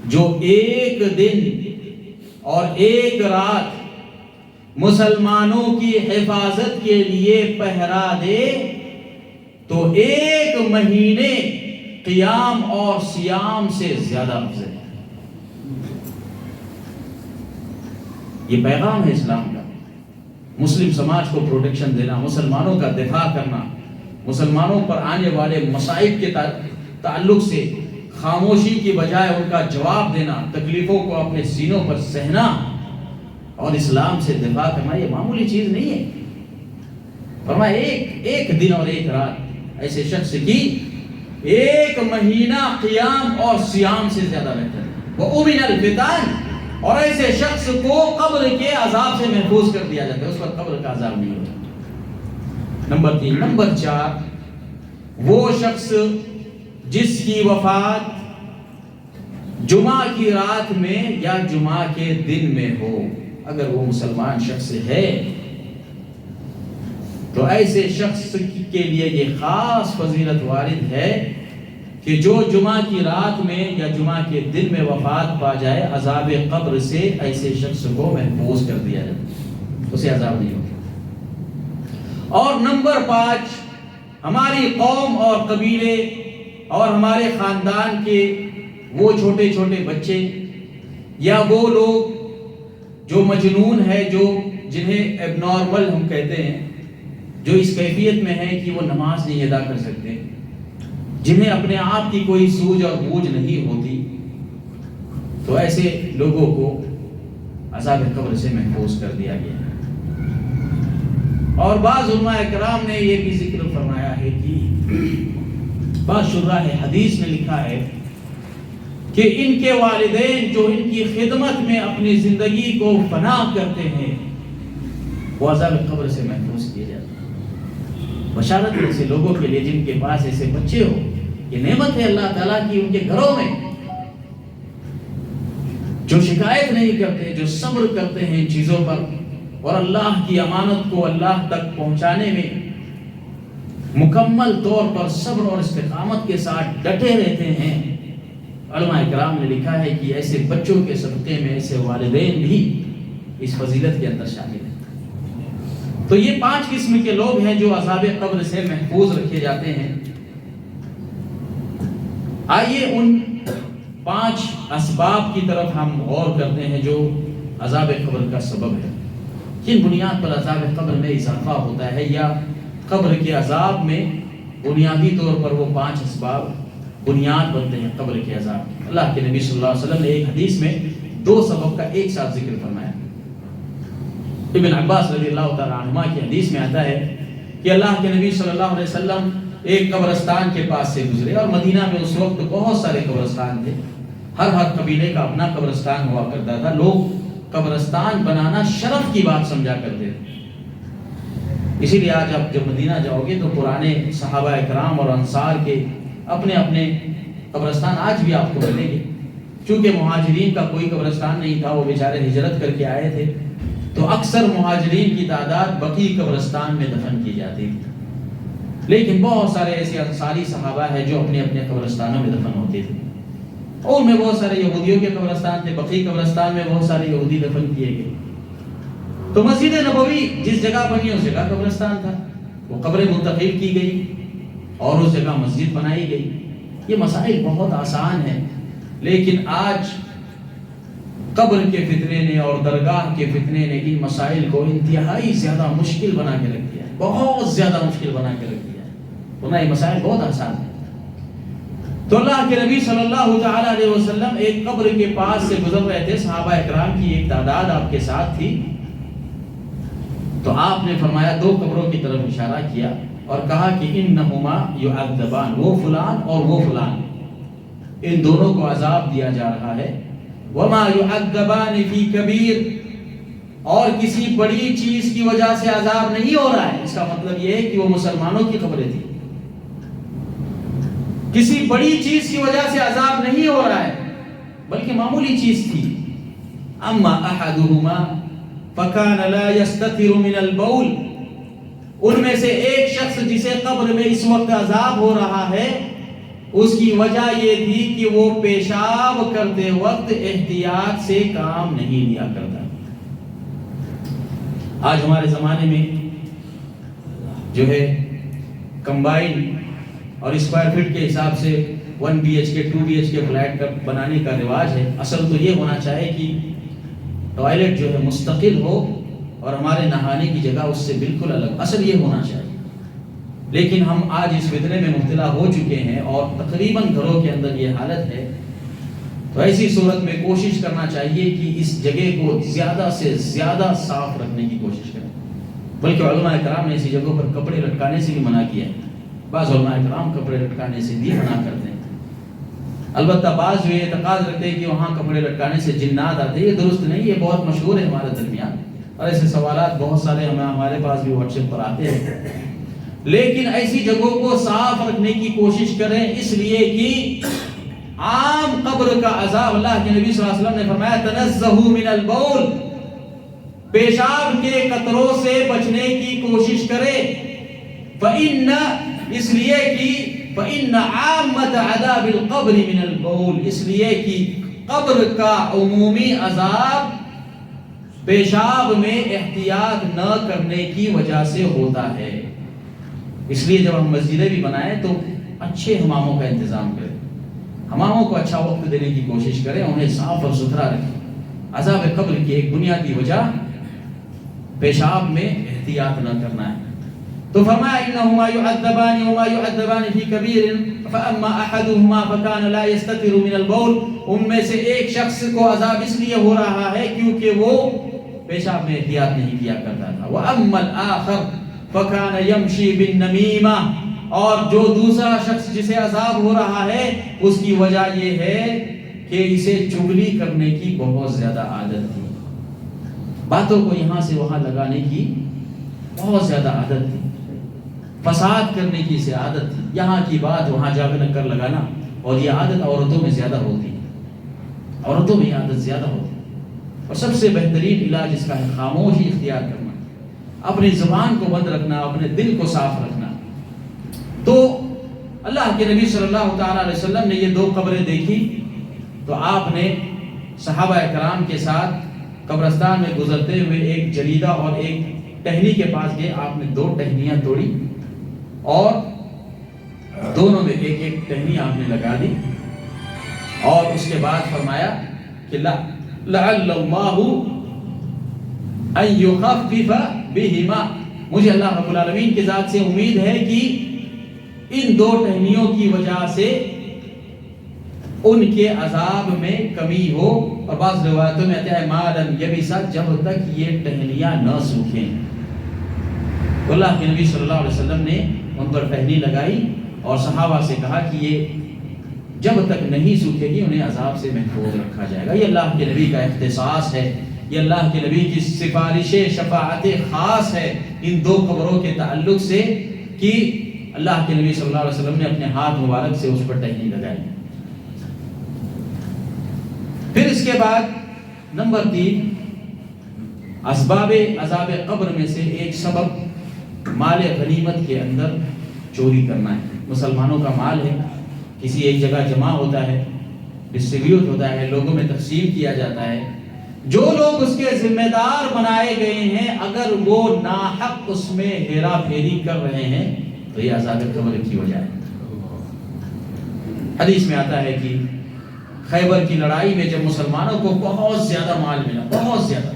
جو ایک دن اور ایک رات مسلمانوں کی حفاظت کے لیے پہرا دے تو ایک مہینے قیام اور صیام سے زیادہ افضل ہے۔ یہ پیغام ہے اسلام کا، مسلم سماج کو پروٹیکشن دینا، مسلمانوں کا دفاع کرنا، مسلمانوں پر آنے والے مصائب کے تعلق سے خاموشی کی بجائے ان کا جواب دینا، تکلیفوں کو اپنے سینوں پر سہنا اور اسلام سے دفاع کرنا، یہ معمولی چیز نہیں ہے۔ فرمایا ایک دن اور ایک رات ایسے شخص کی ایک مہینہ قیام اور صیام سے زیادہ بہتر ہے۔ وَأُمِنَ الْفِتَانِ، اور ایسے شخص کو قبر کے عذاب سے محفوظ کر دیا جاتا ہے، اس پر قبر کا عذاب نہیں ہوتا۔ نمبر 3۔ نمبر 4، وہ شخص جس کی وفات جمعہ کی رات میں یا جمعہ کے دن میں ہو، اگر وہ مسلمان شخص ہے تو ایسے شخص کے لیے یہ خاص فضیلت وارد ہے کہ جو جمعہ کی رات میں یا جمعہ کے دن میں وفات پا جائے، عذاب قبر سے ایسے شخص کو محفوظ کر دیا جائے، اسے عذاب نہیں ہوگا۔ اور نمبر 5، ہماری قوم اور قبیلے اور ہمارے خاندان کے وہ چھوٹے چھوٹے بچے یا وہ لوگ جو مجنون ہے، جو جنہیں ایب نارمل ہم کہتے ہیں، جو اس کیفیت میں ہے کہ وہ نماز نہیں ادا کر سکتے، جنہیں اپنے آپ کی کوئی سوجھ اور بوجھ نہیں ہوتی، تو ایسے لوگوں کو عذاب قبر سے محفوظ کر دیا گیا ہے۔ اور بعض علماء کرام نے یہ بھی ذکر فرمایا ہے کہ بعض شراح حدیث نے لکھا ہے کہ ان کے والدین جو ان کی خدمت میں اپنی زندگی کو فنا کرتے ہیں، وہ عذاب قبر سے محفوظ کیے جاتے ہیں۔ بشارت ایسے لوگوں کے لیے جن کے پاس ایسے بچے ہو، یہ نعمت ہے اللہ تعالیٰ کی ان کے گھروں میں، جو شکایت نہیں کرتے، جو صبر کرتے ہیں ان چیزوں پر اور اللہ کی امانت کو اللہ تک پہنچانے میں مکمل طور پر صبر اور استقامت کے ساتھ ڈٹے رہتے ہیں۔ علماء کرام نے لکھا ہے کہ ایسے بچوں کے صدقے میں ایسے والدین بھی اس فضیلت کے اندر شامل ہیں۔ تو یہ 5 قسم کے لوگ ہیں جو عذاب قبر سے محفوظ رکھے جاتے ہیں۔ آئیے ان 5 اسباب کی طرف ہم غور کرتے ہیں جو عذاب قبر کا سبب ہے۔ کن بنیاد پر عذاب قبر میں اضافہ ہوتا ہے، یا قبر کے عذاب میں بنیادی طور پر وہ 5 اسباب بنیاد بنتے ہیں قبر کے عذاب۔ اللہ کے نبی صلی اللہ علیہ وسلم نے ایک حدیث میں 2 سبب کا ایک ساتھ ذکر فرمایا۔ ابن عباس رضی اللہ تعالیٰ عنہما کی حدیث میں آتا ہے کہ اللہ کے نبی صلی اللہ علیہ وسلم ایک قبرستان کے پاس سے گزرے، اور مدینہ میں اس وقت بہت سارے قبرستان تھے، ہر قبیلے کا اپنا قبرستان ہوا کرتا تھا، لوگ قبرستان بنانا شرف کی بات سمجھا کرتے تھے۔ اسی لیے آج آپ جب مدینہ جاؤ گے تو پرانے صحابہ اکرام اور انصار کے اپنے اپنے قبرستان آج بھی آپ کو ملیں گے، چونکہ مہاجرین کا کوئی قبرستان نہیں تھا، وہ بیچارے ہجرت کر کے آئے تھے، تو اکثر مہاجرین کی تعداد بقیع قبرستان میں دفن کی جاتی تھی، لیکن بہت سارے ایسے انصاری صحابہ ہیں جو اپنے اپنے قبرستانوں میں دفن ہوتے تھے، اور میں بہت سارے یہودیوں کے قبرستان تھے، بقیع قبرستان میں بہت سارے یہودی دفن کیے گئے۔ تو مسجد نبوی جس جگہ بنی اس جگہ قبرستان تھا، وہ قبر منتخب کی گئی اور اس جگہ مسجد بنائی گئی۔ یہ مسائل بہت آسان ہیں، لیکن آج قبر کے فتنے نے اور درگاہ کے فتنے نے ان مسائل کو انتہائی زیادہ مشکل بنا کے رکھ دیا ہے، بہت زیادہ مشکل بنا کے رکھ دیا ہے، ورنہ یہ مسائل بہت آسان ہیں۔ تو اللہ کے نبی صلی اللہ تعالیٰ علیہ وسلم ایک قبر کے پاس سے گزر رہے تھے، صحابہ اکرام کی ایک تعداد آپ کے ساتھ تھی، تو آپ نے فرمایا 2 قبروں کی طرف اشارہ کیا اور کہا کہ انہما یعذبان، وہ فلان اور وہ فلان، ان دونوں کو عذاب دیا جا رہا ہے۔ وما یعذبان فی کبیر، اور کسی بڑی چیز کی وجہ سے عذاب نہیں ہو رہا ہے۔ اس کا مطلب یہ ہے کہ وہ مسلمانوں کی قبریں تھیں، کسی بڑی چیز کی وجہ سے عذاب نہیں ہو رہا ہے، بلکہ معمولی چیز تھی۔ اما احدہما فَكَانَ لَا يَسْتَتِرُ مِنَ الْبَوْلِ، ان میں سے ایک شخص جسے قبر میں اس وقت عذاب ہو رہا ہے، اس کی وجہ یہ تھی کہ وہ پیشاب کرتے وقت احتیاط سے کام نہیں لیا کرتا۔ آج ہمارے زمانے میں جو ہے کمبائن اور اسکوائر فٹ کے حساب سے 1 BHK 2 BHK فلیٹ کا بنانے کا رواج ہے۔ اصل تو یہ ہونا چاہے کہ ٹوائلٹ جو ہے مستقل ہو اور ہمارے نہانے کی جگہ اس سے بالکل الگ، اصل یہ ہونا چاہیے۔ لیکن ہم آج اس فتنے میں مبتلا ہو چکے ہیں اور تقریباً گھروں کے اندر یہ حالت ہے، تو ایسی صورت میں کوشش کرنا چاہیے کہ اس جگہ کو زیادہ سے زیادہ صاف رکھنے کی کوشش کریں۔ بلکہ علماء کرام نے ایسی جگہوں پر کپڑے لٹکانے سے بھی منع کیا ہے۔ بعض علماء کرام کپڑے لٹکانے سے بھی منع کرتے ہیں، البتہ بعض یہ اعتقاد رکھتے ہیں کہ وہاں کپڑے لٹکانے سے جنات آتے ہیں۔ یہ درست نہیں، یہ بہت مشہور ہے ہمارے درمیان، اور ایسے سوالات بہت سارے ہمارے پاس بھی واٹس ایپ پر آتے ہیں۔ لیکن ایسی جگہوں کو صاف رکھنے کی کوشش کریں، اس لیے کہ عام قبر کا عذاب، اللہ کے نبی صلی اللہ علیہ وسلم نے فرمایا تنزہوا من البول، پیشاب کے قطروں سے بچنے کی کوشش کرے۔ فَإِنَّ، اس لیے کہ فَإِنَّ عَامَّةَ عَذَابِ الْقَبْرِ مِنَ الْبَوْلِ، اس لیے کہ قبر کا عمومی عذاب پیشاب میں احتیاط نہ کرنے کی وجہ سے ہوتا ہے۔ اس لیے جب ہم مسجدیں بھی بنائیں تو اچھے حماموں کا انتظام کریں، حماموں کو اچھا وقت دینے کی کوشش کریں، انہیں صاف اور ستھرا رکھیں۔ عذاب قبر کی ایک بنیادی وجہ پیشاب میں احتیاط نہ کرنا ہے۔ تو فرمایا انہما یعذبان وما یعذبان فی کبیر فاما احدہما فکان لا یستتر من البول، ان میں سے ایک شخص کو عذاب اس لیے ہو رہا ہے کیونکہ وہ پیشاب میں احتیاط نہیں کیا کرتا تھا۔ واما الاخر فکان یمشی بالنمیمہ، اور جو دوسرا شخص جسے عذاب ہو رہا ہے اس کی وجہ یہ ہے کہ اسے چغلی کرنے کی بہت زیادہ عادت تھی، باتوں کو یہاں سے وہاں لگانے کی بہت زیادہ عادت تھی، فساد کرنے کی اسے عادت تھی، یہاں کی بات وہاں جا کر لگانا، اور یہ عادت عورتوں میں زیادہ ہوتی ہے، عورتوں میں یہ عادت زیادہ ہوتی ہے۔ اور سب سے بہترین علاج اس کا ہے خاموشی اختیار کرنا، اپنی زبان کو بند رکھنا، اپنے دل کو صاف رکھنا۔ تو اللہ کے نبی صلی اللہ تعالیٰ علیہ وسلم نے یہ 2 قبریں دیکھی تو آپ نے صحابہ کرام کے ساتھ قبرستان میں گزرتے ہوئے ایک جریدہ اور ایک ٹہنی کے پاس گئے، آپ نے 2 ٹہنیاں توڑی اور دونوں میں ایک ایک ٹہنی آپ نے لگا دی، اور اس کے بعد فرمایا کہ لعل اللہ ان یخفف بہما، مجھے اللہ رب العالمین کی ذات سے امید ہے کہ ان 2 ٹہنیوں کی وجہ سے ان کے عذاب میں کمی ہو، اور بعض روایتوں میں آتا ہے ما لم یبسا، جب تک یہ ٹہنیاں نہ سوکھیں۔ تو اللہ کے نبی صلی اللہ علیہ وسلم نے ان پر ٹہنی لگائی اور صحابہ سے کہا کہ یہ جب تک نہیں سوکھے گی انہیں عذاب سے محفوظ رکھا جائے گا۔ یہ اللہ کے نبی کا اختصاص ہے، یہ اللہ کے نبی کی سفارش شفاعت خاص ہے ان 2 قبروں کے تعلق سے کہ اللہ کے نبی صلی اللہ علیہ وسلم نے اپنے ہاتھ مبارک سے اس پر ٹہنی لگائی۔ پھر اس کے بعد نمبر 3 اسباب عذاب قبر میں سے ایک سبب مال غنیمت کے اندر چوری کرنا ہے۔ مسلمانوں کا مال ہے، کسی ایک جگہ جمع ہوتا ہے، ڈسٹریبیوٹ ہوتا ہے، لوگوں میں تقسیم کیا جاتا ہے، جو لوگ اس کے ذمہ دار بنائے گئے ہیں اگر وہ ناحق اس میں ہیرا پھیری کر رہے ہیں تو یہ عذاب قبر کی وجہ ہے۔ حدیث میں آتا ہے کہ خیبر کی لڑائی میں جب مسلمانوں کو بہت زیادہ مال ملا، بہت زیادہ،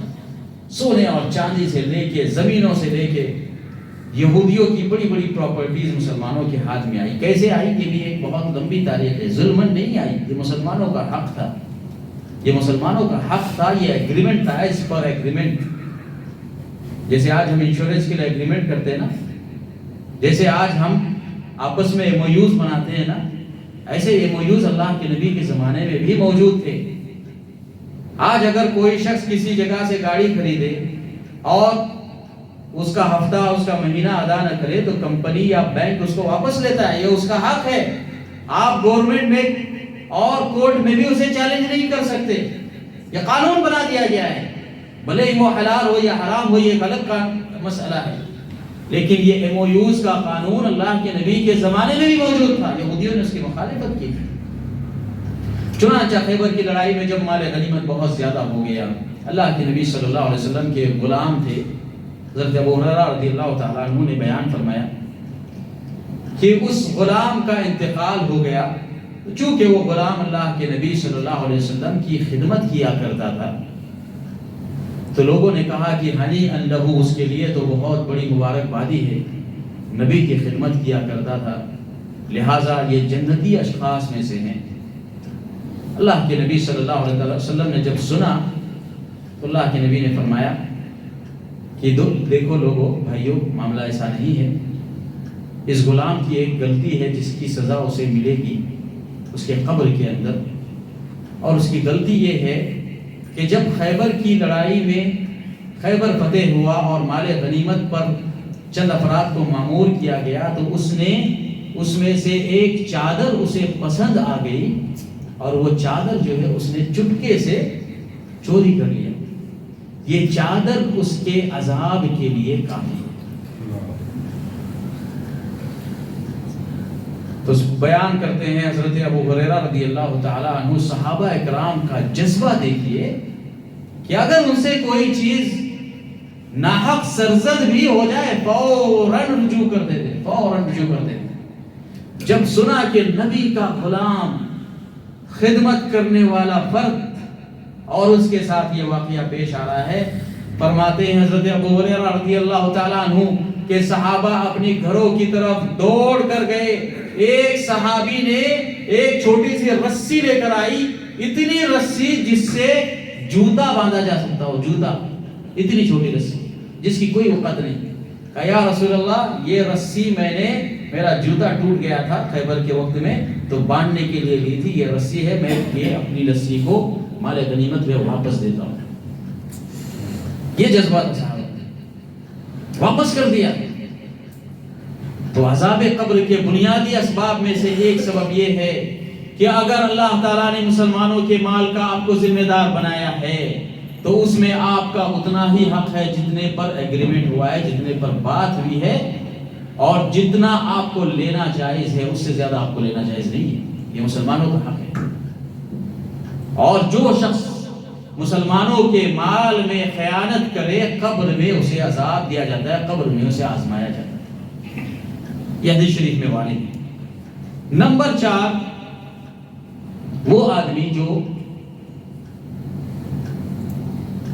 سونے اور چاندی سے لے کے زمینوں سے لے کے یہودیوں کی بڑی بڑی پراپرٹیز مسلمانوں کے ہاتھ میں آئی۔ کیسے آئی یہ بھی ایک بہت لمبی تاریخ ہے، ظلمن نہیں آئی، یہ مسلمانوں کا حق تھا، یہ مسلمانوں کا حق تھا، یہ ایگریمنٹ تھا، اس پر ایگریمنٹ، جیسے آج ہم انشورنس کے لیے ایگریمنٹ کرتے ہیں نا، جیسے آج ہم آپس میں ایم او یوز بناتے ہیں نا، ایسے ایم او یوز اللہ کے نبی کے زمانے میں بھی موجود تھے۔ آج اگر کوئی شخص کسی جگہ سے گاڑی خریدے اور اس کا ہفتہ اس کا مہینہ ادا نہ کرے تو کمپنی یا بینک اس کو واپس لیتا ہے، یہ اس کا حق ہے، آپ گورنمنٹ میں اور کورٹ میں بھی اسے چیلنج نہیں کر سکتے، یہ قانون بنا دیا گیا ہے۔ بھلے ہی وہ حلال ہو یا حرام ہو یہ غلط کا مسئلہ ہے، لیکن یہ MOUs کا قانون اللہ کے نبی کے زمانے میں بھی موجود تھا، یہودیوں نے اس کی مخالفت کی تھی۔ چنانچہ خیبر کی لڑائی میں جب مال غنیمت بہت زیادہ ہو گیا، اللہ کے نبی صلی اللہ علیہ وسلم کے غلام تھے حضرت ابو ہریرہ رضی اللہ تعالیٰ عنہ نے بیان فرمایا کہ اس غلام کا انتقال ہو گیا، چونکہ وہ غلام اللہ کے نبی صلی اللہ علیہ وسلم کی خدمت کیا کرتا تھا، تو لوگوں نے کہا کہ ہنی ان لہو، اس کے لیے تو بہت بڑی مبارکبادی ہے، نبی کی خدمت کیا کرتا تھا، لہٰذا یہ جنتی اشخاص میں سے ہیں۔ اللہ کے نبی صلی اللہ علیہ وسلم نے جب سنا تو اللہ کے نبی نے فرمایا کہ دیکھو لوگوں، بھائیوں، معاملہ ایسا نہیں ہے، اس غلام کی ایک غلطی ہے جس کی سزا اسے ملے گی اس کے قبر کے اندر، اور اس کی غلطی یہ ہے کہ جب خیبر کی لڑائی میں خیبر فتح ہوا اور مال غنیمت پر چند افراد کو مامور کیا گیا تو اس میں سے ایک چادر اسے پسند آ گئی، اور وہ چادر جو ہے اس نے چپکے سے چوری کر لیا۔ یہ چادر اس کے عذاب کے لیے کافی ہے۔ تو بیان کرتے ہیں حضرت ابو ہریرہ رضی اللہ تعالیٰ عنہ، صحابہ اکرام کا جذبہ دیکھیے کہ اگر ان سے کوئی چیز ناحق سرزد بھی ہو جائے فوراً رجوع کر دیتے۔ جب سنا کہ نبی کا غلام، خدمت کرنے والا فرد، اور اس کے ساتھ یہ واقعہ پیش آ رہا ہے، فرماتے ہیں حضرت ابو ہریرہ رضی اللہ تعالیٰ عنہ کہ صحابہ اپنی گھروں کی طرف دوڑ کر گئے۔ ایک صحابی نے ایک چھوٹی سی رسی لے کر آئی، اتنی رسی جس سے جوتا باندھا جا سکتا ہو، جوتا، اتنی چھوٹی رسی جس کی کوئی وقت نہیں۔ کہا یا رسول اللہ، یہ رسی میرا جوتا ٹوٹ گیا تھا خیبر کے وقت میں تو باندھنے کے لیے لی تھی، یہ رسی ہے، میں یہ اپنی رسی کو مال غنیمت میں واپس دیتا ہوں۔ یہ جذبہ تھا صحابہ، واپس کر دیا۔ تو عذاب قبر کے بنیادی اسباب میں سے ایک سبب یہ ہے کہ اگر اللہ تعالیٰ نے مسلمانوں کے مال کا آپ کو ذمہ دار بنایا ہے تو اس میں آپ کا اتنا ہی حق ہے جتنے پر ایگریمنٹ ہوا ہے، جتنے پر بات ہوئی ہے، اور جتنا آپ کو لینا جائز ہے اس سے زیادہ آپ کو لینا جائز نہیں ہے۔ یہ مسلمانوں کا حق ہے، اور جو شخص مسلمانوں کے مال میں خیانت کرے قبر میں اسے عذاب دیا جاتا ہے، قبر میں اسے آزمایا جاتا ہے۔ یہ حدیث شریف میں والی ہے۔ نمبر 4، وہ آدمی جو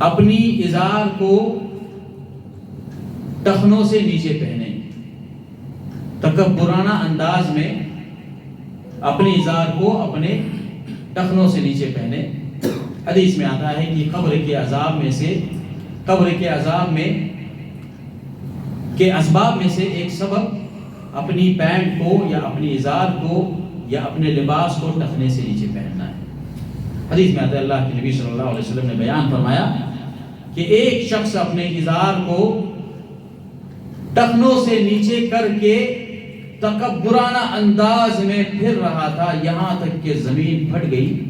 اپنی ازار کو ٹخنوں سے نیچے پہنے، تکبرانہ انداز میں اپنی ازار کو اپنے ٹخنوں سے نیچے پہنے۔ حدیث میں آتا ہے کہ قبر کے عذاب میں کے اسباب میں سے ایک سبب اپنی پینٹ کو یا اپنی ازار کو یا اپنے لباس کو ٹخنے سے نیچے پہننا ہے۔ حدیث میں آتا ہے اللہ کے نبی صلی اللہ علیہ وسلم نے بیان فرمایا کہ ایک شخص اپنے ازار کو ٹخنوں سے نیچے کر کے تکبرانہ انداز میں پھر رہا تھا، یہاں تک کہ زمین پھٹ گئی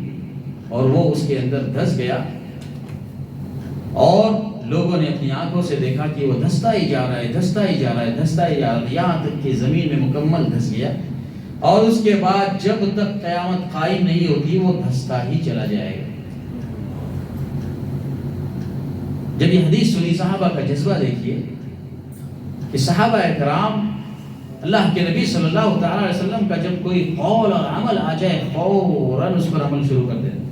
اور وہ اس کے اندر دھس گیا، اور لوگوں نے اپنی آنکھوں سے دیکھا کہ وہ دھستا ہی جا رہا ہے، یہاں تک کہ زمین میں مکمل دھس گیا، اور اس کے بعد جب تک قیامت قائم نہیں ہوتی وہ دھستا ہی چلا جائے گا۔ جب یہ حدیث سنی، صحابہ کا جذبہ دیکھیے کہ صحابہ اکرام اللہ کے نبی صلی اللہ تعالی علیہ وسلم کا جب کوئی قول اور عمل آ جائے فوراً اس پر عمل شروع کر دیتے۔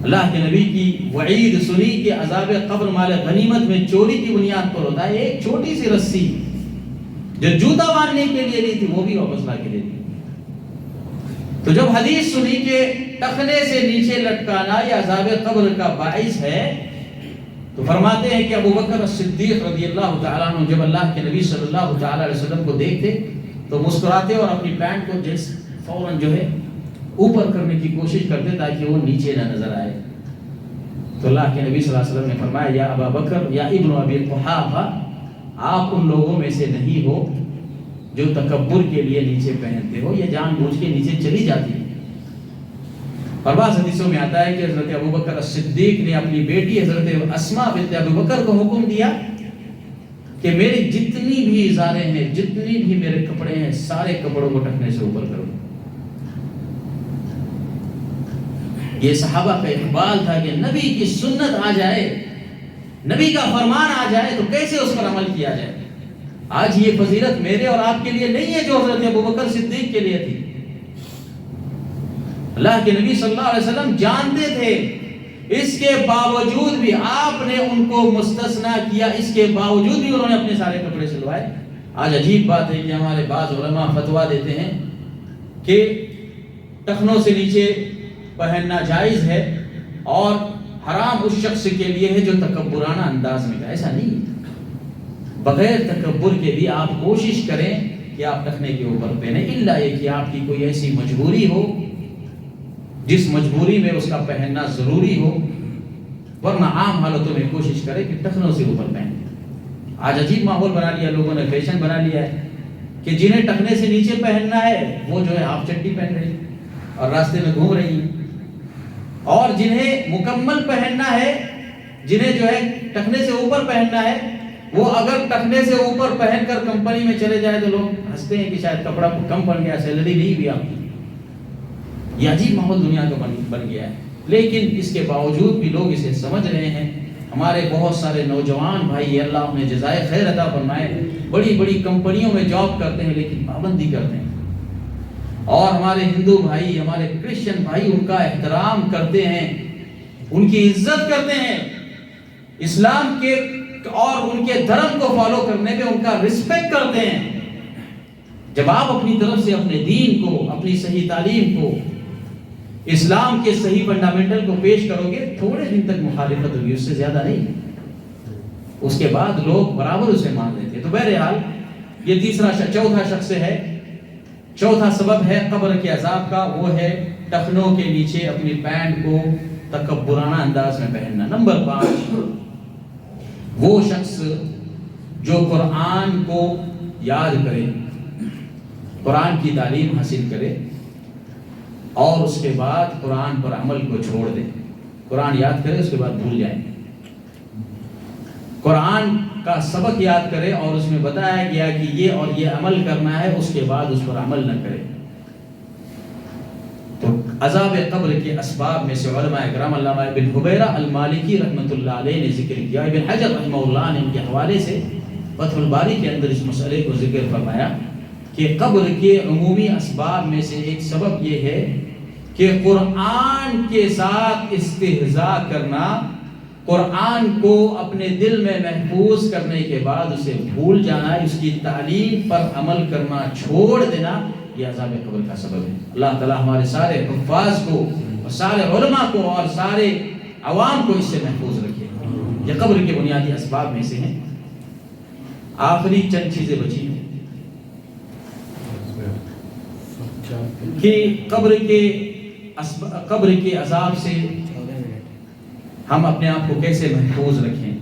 اللہ کے نبی کی وعید سنی کہ عذاب قبر مال غنیمت میں چوری کی بنیاد پر ہوتا ہے، ایک چھوٹی سی رسی جو جوتا باندھنے کے لیے لی تھی وہ بھی واپس لا کے دے دی۔ تو جب حدیث سنی کہ ٹخنے سے نیچے لٹکانا یہ عذاب قبر کا باعث ہے، تو فرماتے ہیں کہ ابو بکر صدیق رضی اللہ تعالیٰ عنہ جب اللہ کے نبی صلی اللہ تعالیٰ علیہ وسلم کو دیکھتے تو مسکراتے اور اپنی پینٹ کو فوراً جو ہے اوپر کرنے کی کوشش کرتے تاکہ وہ نیچے نہ نظر آئے۔ تو اللہ کے نبی صلی اللہ علیہ وسلم نے فرمایا یا ابا بکر یا ابن ابی قحافہ، آپ ان لوگوں میں سے نہیں ہو جو تکبر کے لیے نیچے پہنتے ہو، یا جان بوجھ کے نیچے چلی جاتی ہے۔ اور بعض حدیثوں میں آتا ہے کہ حضرت ابوبکر صدیق نے اپنی بیٹی حضرت اسماء بنت ابوبکر کو حکم دیا کہ میری جتنی بھی ازاریں ہیں، جتنی بھی میرے کپڑے ہیں، سارے کپڑوں کو ٹخنے سے اوپر کرو۔ یہ صحابہ کا اقبال تھا کہ نبی کی سنت آ جائے، نبی کا فرمان آ جائے تو کیسے اس پر عمل کیا جائے۔ آج یہ فضیلت میرے اور آپ کے لیے نہیں ہے جو حضرت ابوبکر صدیق کے لیے تھی۔ اللہ کے نبی صلی اللہ علیہ وسلم جانتے تھے، اس کے باوجود بھی آپ نے ان کو مستثنا کیا، اس کے باوجود بھی انہوں نے اپنے سارے کپڑے سلوائے۔ آج عجیب بات ہے کہ ہمارے بعض علماء فتویٰ دیتے ہیں کہ ٹخنوں سے نیچے پہننا جائز ہے اور حرام اس شخص کے لیے ہے جو تکبرانہ انداز میں۔ ایسا نہیں ہے، بغیر تکبر کے بھی آپ کوشش کریں کہ آپ ٹخنے کے اوپر پہنیں، الا یہ کہ آپ کی کوئی ایسی مجبوری ہو جس مجبوری میں اس کا پہننا ضروری ہو، ورنہ عام حالتوں میں کوشش کریں کہ ٹخنوں سے اوپر پہنیں۔ آج عجیب ماحول بنا لیا لوگوں نے، فیشن بنا لیا ہے کہ جنہیں ٹخنے سے نیچے پہننا ہے وہ جو ہے ہاف چڈی پہن رہی اور راستے میں گھوم رہی ہیں، اور جنہیں مکمل پہننا ہے، جنہیں جو ہے ٹخنے سے اوپر پہننا ہے، وہ اگر ٹخنے سے اوپر پہن کر کمپنی میں چلے جائے تو لوگ ہنستے ہیں کہ شاید کپڑا کم پڑ گیا، سیلری نہیں بھی آپ کی۔ یہ عجیب ماحول دنیا کا بن گیا ہے، لیکن اس کے باوجود بھی لوگ اسے سمجھ رہے ہیں۔ ہمارے بہت سارے نوجوان بھائی، اللہ انہیں جزائے خیر عطا فرمائے، بڑی بڑی کمپنیوں میں جاب کرتے ہیں لیکن پابندی کرتے ہیں، اور ہمارے ہندو بھائی، ہمارے کرسچن بھائی ان کا احترام کرتے ہیں، ان کی عزت کرتے ہیں، اسلام کے اور ان کے دھرم کو فالو کرنے میں ان کا رسپیکٹ کرتے ہیں۔ جب آپ اپنی طرف سے اپنے دین کو، اپنی صحیح تعلیم کو، اسلام کے صحیح فنڈامنٹل کو پیش کرو گے، تھوڑے دن تک مخالفت ہوگی، اس سے زیادہ نہیں، اس کے بعد لوگ برابر اسے مان لیتے ہیں۔ تو بہرحال یہ چوتھا شخص ہے، چوتھا سبب ہے قبر کے عذاب کا، وہ ہے ٹخنوں کے نیچے اپنی پینٹ کو تکبرانہ انداز میں پہننا۔ نمبر 5، وہ شخص جو قرآن کو یاد کرے، قرآن کی تعلیم حاصل کرے اور اس کے بعد قرآن پر عمل کو چھوڑ دے۔ قرآن یاد کرے، اس کے بعد بھول جائیں۔ قرآن کا سبق یاد کرے اور اس میں بتایا گیا کہ یہ اور یہ عمل کرنا ہے، اس کے بعد اس پر عمل نہ کرے۔ تو عذاب قبر کے اسباب میں سے علماء اکرام، علامہ ابن حبیرہ المالکی رحمۃ اللہ علیہ نے ذکر کیا، ابن حجر رحمہ اللہ نے ان کے حوالے سے فتح الباری کے اندر اس مسئلے کو ذکر فرمایا کہ قبر کے عمومی اسباب میں سے ایک سبب یہ ہے کہ قرآن کے ساتھ استہزاء کرنا، قرآن کو اپنے دل میں محفوظ کرنے کے بعد اسے بھول جانا، اس کی تعلیم پر عمل کرنا چھوڑ دینا، یہ عذاب قبر کا سبب ہے۔ اللہ تعالی ہمارے سارے حفاظ کو اور سارے علماء کو اور سارے عوام کو اس سے محفوظ رکھے۔ یہ قبر کے بنیادی اسباب میں سے ہیں۔ آخری چند چیزیں بچی ہیں کہ قبر کے عذاب سے ہم اپنے آپ کو کیسے محفوظ رکھیں۔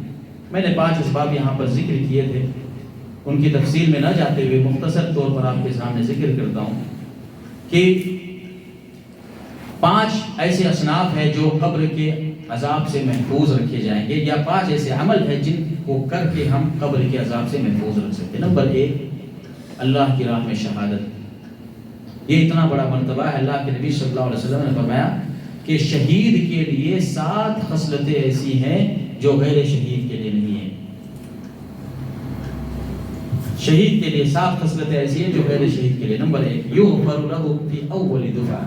میں نے 5 اسباب یہاں پر ذکر کیے تھے، ان کی تفصیل میں نہ جاتے ہوئے مختصر طور پر آپ کے سامنے ذکر کرتا ہوں کہ 5 ایسے اصناف ہیں جو قبر کے عذاب سے محفوظ رکھے جائیں گے، یا 5 ایسے عمل ہیں جن کو کر کے ہم قبر کے عذاب سے محفوظ رکھ سکتے ہیں۔ نمبر 1، اللہ کی راہ میں شہادت۔ یہ اتنا بڑا مرتبہ ہے، اللہ کے نبی صلی اللہ علیہ وسلم نے فرمایا کہ شہید کے لیے 7 خصلتیں ایسی ہیں جو غیر شہید کے لیے نہیں ہیں۔ شہید کے لیے 7 خصلتیں ایسی ہیں جو غیر شہید کے لیے۔ نمبر 1، یغفر لہ فی اول دفعہ،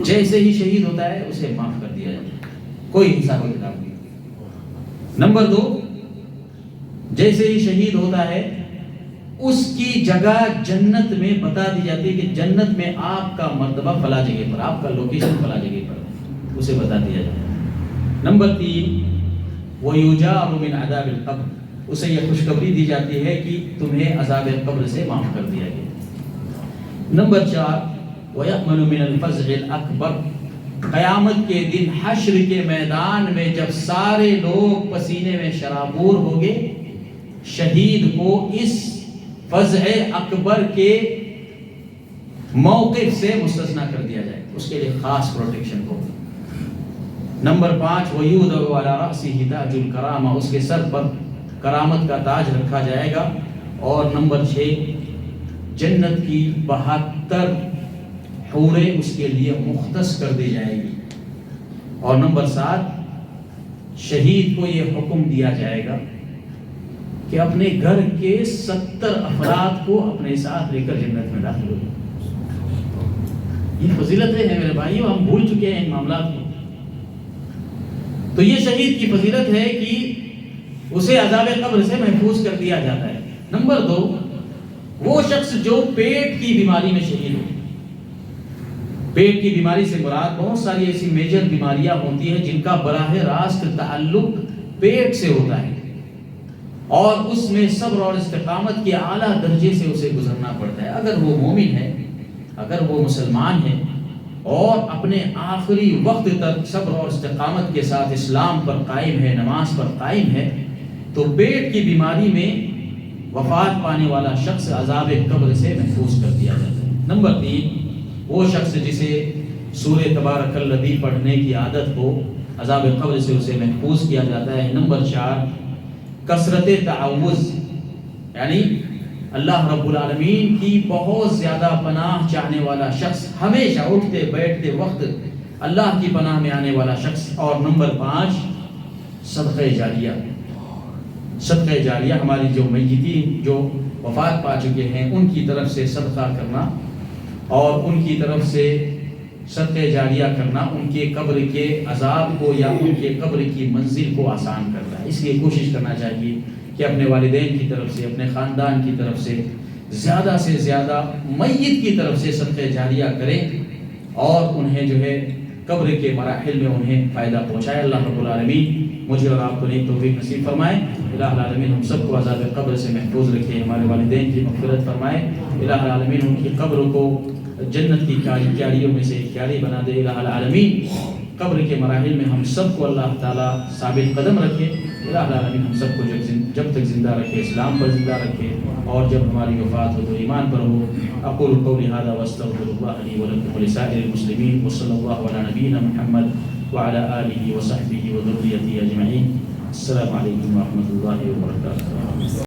جیسے ہی شہید ہوتا ہے اسے معاف کر دیا جاتا ہے، کوئی حساب و کتاب نہیں۔ نمبر 2، جیسے ہی شہید ہوتا ہے اس کی جگہ جنت میں بتا دی جاتی ہے کہ جنت میں آپ کا مرتبہ فلاں جگہ پر، آپ کا لوکیشن فلاں جگہ پر، اسے بتا دیا جاتا ہے۔ نمبر 3، وَيُجَارُ مِنْ عَذَابِ الْقَبْرِ، اسے یہ خوشخبری دی جاتی ہے کہ تمہیں عذاب قبر سے معاف کر دیا گیا۔ نمبر 4، وَيَأْمَنُ مِنَ الْفَزْعِ الْأَكْبَرِ، قیامت کے دن حشر کے میدان میں جب سارے لوگ پسینے میں شرابور ہوں گے، شہید کو اس فزع اکبر کے موقف سے مستثنا کر دیا جائے۔ اس کے لیے خاص پروٹیکشن ہو۔ نمبر 5 وَيُوضَعُ عَلَى رَأْسِهِ تَاجُ الْكَرَامَةِ، اس کے سر پر کرامت کا تاج رکھا جائے گا۔ اور نمبر 6 جنت کی 72 حوریں اس کے لیے مختص کر دی جائے گی۔ اور نمبر 7 شہید کو یہ حکم دیا جائے گا کہ اپنے گھر کے 70 افراد کو اپنے ساتھ لے کر جنت میں داخل ہو۔ یہ فضیلتیں ہیں میرے بھائیو، ہم بھول چکے ہیں ان معاملات کو۔ تو یہ شہید کی فضیلت ہے کہ اسے عذاب قبر سے محفوظ کر دیا جاتا ہے۔ نمبر 2 وہ شخص جو پیٹ کی بیماری میں شہید ہو۔ پیٹ کی بیماری سے مراد بہت ساری ایسی میجر بیماریاں ہوتی ہیں جن کا براہ راست تعلق پیٹ سے ہوتا ہے، اور اس میں صبر اور استقامت کے اعلیٰ درجے سے اسے گزرنا پڑتا ہے۔ اگر وہ مومن ہے، اگر وہ مسلمان ہے اور اپنے آخری وقت تک صبر اور استقامت کے ساتھ اسلام پر قائم ہے، نماز پر قائم ہے، تو پیٹ کی بیماری میں وفات پانے والا شخص عذاب قبر سے محفوظ کر دیا جاتا ہے۔ نمبر 3 وہ شخص جسے سورہ تبارک الذی پڑھنے کی عادت ہو، عذاب قبر سے اسے محفوظ کیا جاتا ہے۔ نمبر 4 کثرت تعوذ، یعنی اللہ رب العالمین کی بہت زیادہ پناہ چاہنے والا شخص، ہمیشہ اٹھتے بیٹھتے وقت اللہ کی پناہ میں آنے والا شخص۔ اور نمبر 5 صدقہ جاریہ۔ صدقہ جاریہ ہماری جو میتین جو وفات پا چکے ہیں ان کی طرف سے صدقہ کرنا اور ان کی طرف سے صدقہ جاریہ کرنا ان کے قبر کے عذاب کو یا ان کے قبر کی منزل کو آسان کرتا ہے۔ اس لیے کوشش کرنا چاہیے کہ اپنے والدین کی طرف سے، اپنے خاندان کی طرف سے زیادہ میت کی طرف سے صدقہ جاریہ کریں اور انہیں جو ہے قبر کے مراحل میں انہیں فائدہ پہنچائے۔ اللہ رب العالمین مجھے اور آپ کو نیک توفیق نصیب فرمائے۔ الہ العالمین ہم سب کو عذاب قبر سے محفوظ رکھے، ہمارے والدین کی مغفرت فرمائے۔ الہ العالمین ان کی قبر کو جنت کی کیاریوں میں سے کیاری بنا دے۔ الہ العالمین قبر کے مراحل میں ہم سب کو اللہ تعالیٰ ثابت قدم رکھے۔ الہ العالمین ہم سب کو جب تک زندہ رکھے، اسلام پر زندہ رکھے، اور جب ہماری وفات ہو تو ایمان پر ہو۔ اقول قولی ھذا واستغفر اللہ لی ولکم ولسائر المسلمین، وصلی اللہ علی نبینا محمد وعلی آلہ وصحبہ وذریتہ اجمعین۔ السلام علیکم ورحمۃ اللہ وبرکاتہ۔